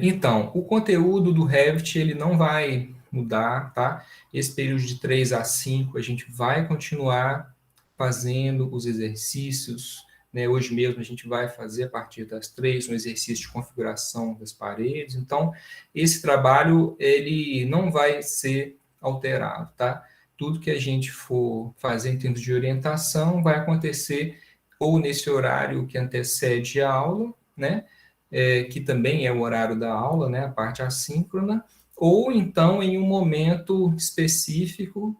[SPEAKER 1] Então, o conteúdo do Revit, ele não vai mudar, tá? Esse período de 3 a 5, a gente vai continuar fazendo os exercícios, né? Hoje mesmo a gente vai fazer a partir das 3 um exercício de configuração das paredes. Então, esse trabalho, ele não vai ser alterado, tá? Tudo que a gente for fazer em termos de orientação vai acontecer ou nesse horário que antecede a aula, né? Que também é o horário da aula, né, a parte assíncrona, ou então em um momento específico,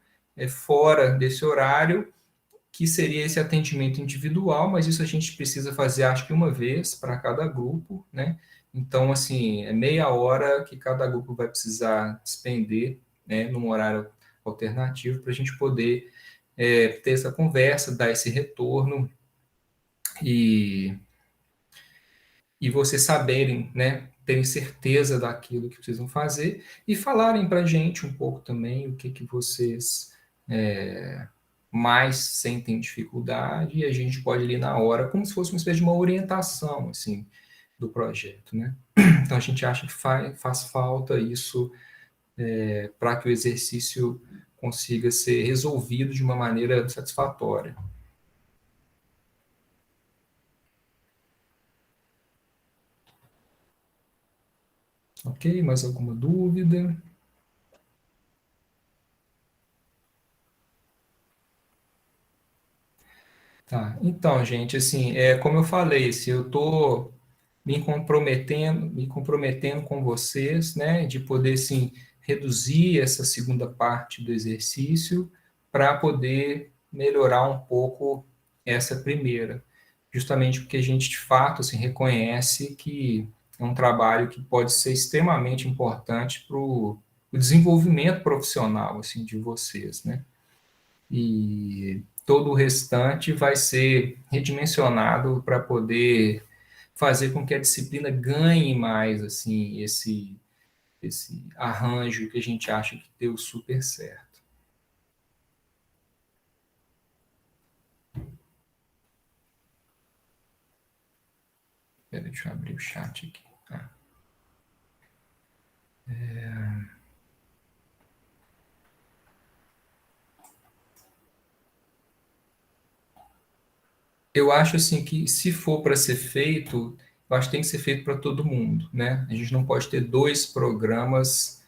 [SPEAKER 1] fora desse horário, que seria esse atendimento individual, mas isso a gente precisa fazer, acho que uma vez para cada grupo, né? Então, assim, é meia hora que cada grupo vai precisar despender, né, num horário alternativo, para a gente poder ter essa conversa, dar esse retorno e vocês saberem, né, terem certeza daquilo que precisam fazer e falarem para a gente um pouco também o que vocês mais sentem dificuldade e a gente pode ali na hora, como se fosse uma espécie de uma orientação, assim, do projeto, né? Então a gente acha que faz falta isso para que o exercício consiga ser resolvido de uma maneira satisfatória. Ok, mais alguma dúvida? Tá, então, gente, assim, como eu falei, se eu estou me comprometendo com vocês, né, de poder, assim, reduzir essa segunda parte do exercício para poder melhorar um pouco essa primeira, justamente porque a gente, de fato, assim, reconhece que é um trabalho que pode ser extremamente importante para o desenvolvimento profissional, assim, de vocês, né? E todo o restante vai ser redimensionado para poder fazer com que a disciplina ganhe mais, assim, esse arranjo que a gente acha que deu super certo. Pera, deixa eu abrir o chat aqui. Eu acho assim que se for para ser feito, eu acho que tem que ser feito para todo mundo, né? A gente não pode ter dois programas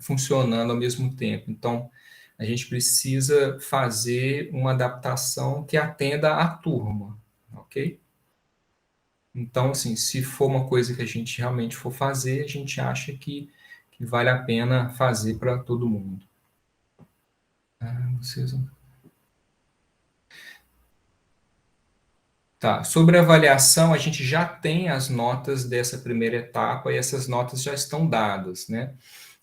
[SPEAKER 1] funcionando ao mesmo tempo. Então, a gente precisa fazer uma adaptação que atenda à turma, ok? Então, assim, se for uma coisa que a gente realmente for fazer, a gente acha que vale a pena fazer para todo mundo. Vocês... Tá, sobre a avaliação, a gente já tem as notas dessa primeira etapa e essas notas já estão dadas, né?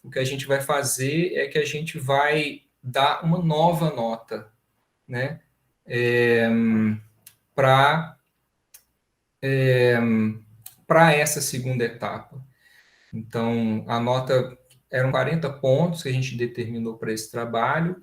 [SPEAKER 1] O que a gente vai fazer é que a gente vai dar uma nova nota, né? Para essa segunda etapa. Então, a nota eram 40 pontos que a gente determinou para esse trabalho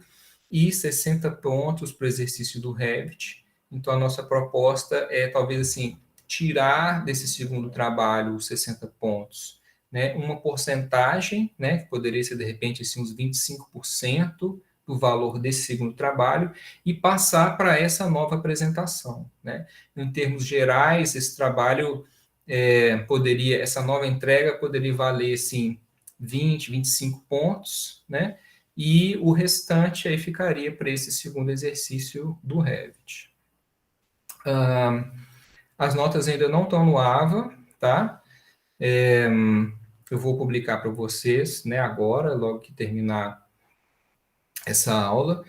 [SPEAKER 1] e 60 pontos para o exercício do Revit. Então, a nossa proposta é, talvez assim, tirar desse segundo trabalho os 60 pontos, né, uma porcentagem, né, que poderia ser, de repente, assim, uns 25% do valor desse segundo trabalho e passar para essa nova apresentação, né? Em termos gerais, esse trabalho essa nova entrega poderia valer, assim, 20, 25 pontos, né? E o restante aí ficaria para esse segundo exercício do Revit. As notas ainda não estão no AVA, tá? Eu vou publicar para vocês, né, agora, logo que terminar essa aula.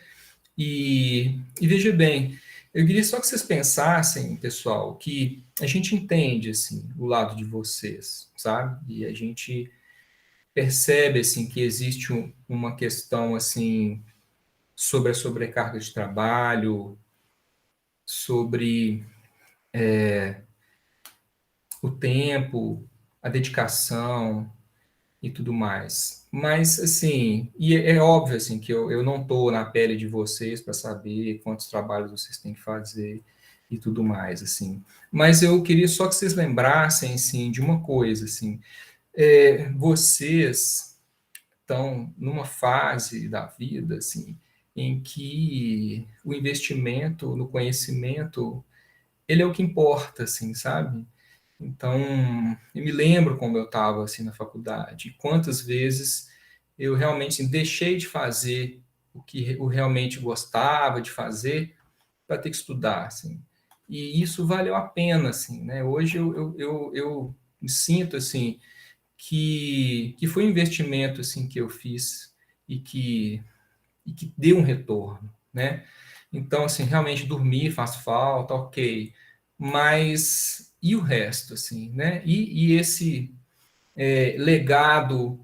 [SPEAKER 1] E veja bem, Eu queria só que vocês pensassem, pessoal, que a gente entende, assim, o lado de vocês, sabe? E a gente percebe, assim, que existe uma questão, assim, sobre a sobrecarga de trabalho, sobre o tempo, a dedicação e tudo mais. Mas, assim, e é óbvio, assim, que eu não estou na pele de vocês para saber quantos trabalhos vocês têm que fazer e tudo mais, assim. Mas eu queria só que vocês lembrassem, assim, de uma coisa, assim, vocês estão numa fase da vida, assim, em que o investimento no conhecimento, ele é o que importa, assim, sabe? Então, eu me lembro como eu estava assim na faculdade, quantas vezes eu realmente assim, deixei de fazer o que eu realmente gostava de fazer para ter que estudar, assim. E isso valeu a pena, assim, né? Hoje eu me sinto assim que foi um investimento assim que eu fiz e que deu um retorno, né? Então, assim, realmente dormir faz falta, ok, mas e o resto, assim, né? E esse legado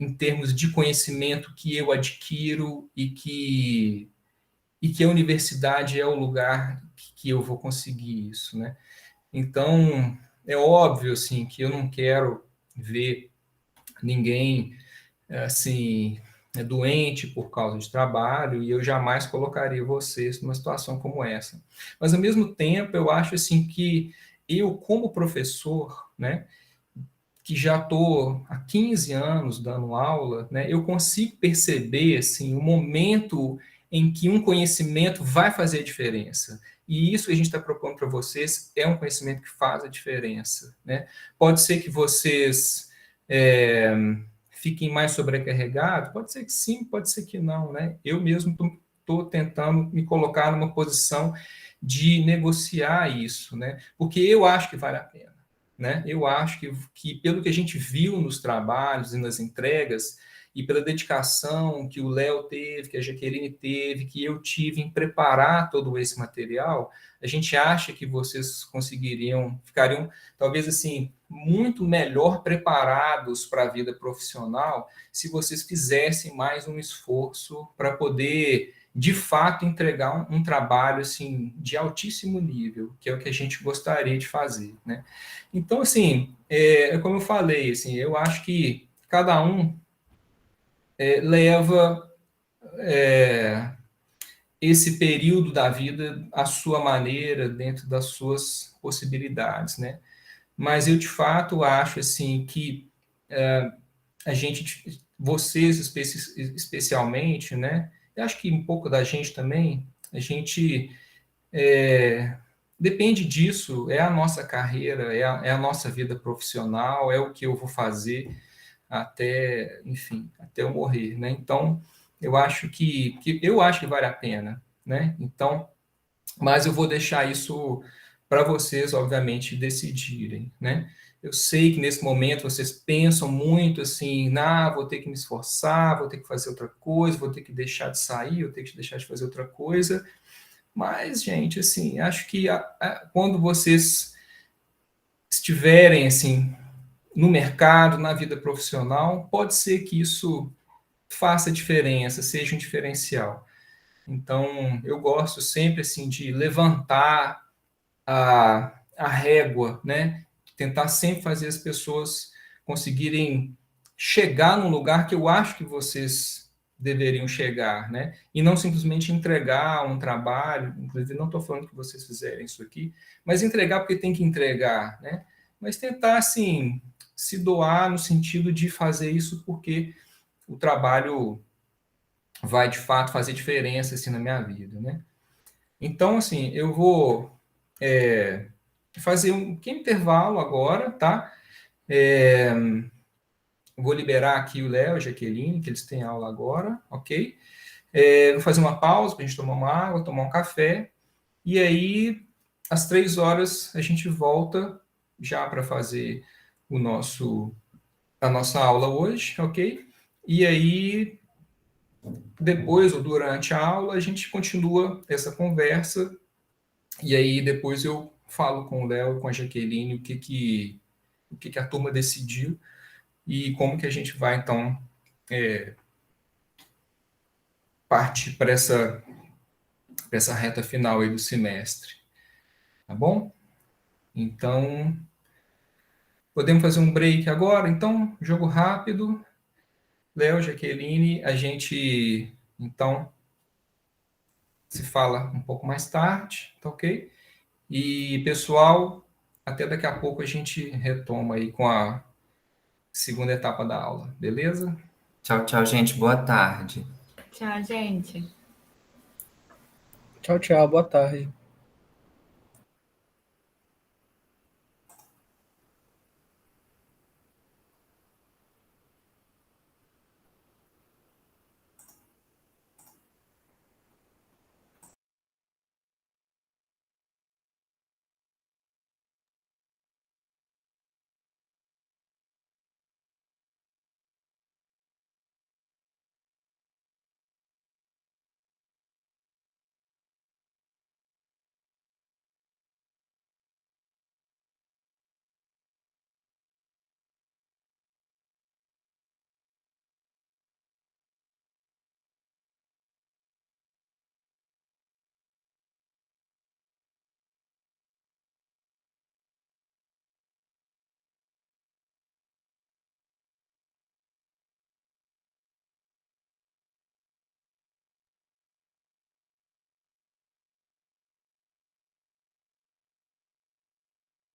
[SPEAKER 1] em termos de conhecimento que eu adquiro e que a universidade é o lugar que eu vou conseguir isso, né? Então, é óbvio, assim, que eu não quero ver ninguém assim, doente por causa de trabalho, e eu jamais colocaria vocês numa situação como essa. Mas, ao mesmo tempo, eu acho assim que eu, como professor, né, que já estou há 15 anos dando aula, né, eu consigo perceber assim, o momento em que um conhecimento vai fazer a diferença. E isso que a gente está propondo para vocês é um conhecimento que faz a diferença. Né? Pode ser que vocês fiquem mais sobrecarregados? Pode ser que sim, pode ser que não. Né? Eu mesmo estou tentando me colocar numa posição de negociar isso, né? Porque eu acho que vale a pena. Né? Eu acho que, pelo que a gente viu nos trabalhos e nas entregas, e pela dedicação que o Léo teve, que a Jaqueline teve, que eu tive em preparar todo esse material, a gente acha que vocês ficariam, talvez assim, muito melhor preparados para a vida profissional se vocês fizessem mais um esforço para poder de fato entregar um trabalho assim de altíssimo nível, que é o que a gente gostaria de fazer, né? Então, assim, como eu falei, assim, eu acho que cada um leva esse período da vida à sua maneira, dentro das suas possibilidades, né? Mas eu, de fato, acho, assim, que a gente, vocês especialmente, né? Eu acho que um pouco da gente também, a gente depende disso, é a nossa carreira, é a nossa vida profissional, é o que eu vou fazer até, enfim, até eu morrer, né? Então, eu acho que vale a pena, né? Então, mas eu vou deixar isso para vocês, obviamente, decidirem, né? Eu sei que nesse momento vocês pensam muito assim, vou ter que me esforçar, vou ter que fazer outra coisa, vou ter que deixar de sair, vou ter que deixar de fazer outra coisa. Mas, gente, assim, acho que quando vocês estiverem assim no mercado, na vida profissional, pode ser que isso faça diferença, seja um diferencial. Então, eu gosto sempre assim de levantar a régua, né? Tentar sempre fazer as pessoas conseguirem chegar num lugar que eu acho que vocês deveriam chegar, né? E não simplesmente entregar um trabalho, inclusive não estou falando que vocês fizerem isso aqui, mas entregar porque tem que entregar, né? Mas tentar, assim, se doar no sentido de fazer isso porque o trabalho vai, de fato, fazer diferença, assim, na minha vida, né? Então, assim, eu vou fazer um pequeno intervalo agora, tá? Vou liberar aqui o Léo e a Jaqueline, que eles têm aula agora, ok? Vou fazer uma pausa para a gente tomar uma água, tomar um café, e aí, às 3 horas, a gente volta já para fazer a nossa aula hoje, ok? E aí, depois ou durante a aula, a gente continua essa conversa E aí depois eu falo com o Léo e com a Jaqueline o que a turma decidiu e como que a gente vai, então, partir para essa reta final aí do semestre. Tá bom? Então, podemos fazer um break agora? Então, jogo rápido. Léo, Jaqueline, a gente, então, se fala um pouco mais tarde, tá ok? E, pessoal, até daqui a pouco a gente retoma aí com a segunda etapa da aula, beleza?
[SPEAKER 2] Tchau, tchau, gente. Boa tarde.
[SPEAKER 3] Tchau, gente.
[SPEAKER 5] Tchau, tchau. Boa tarde.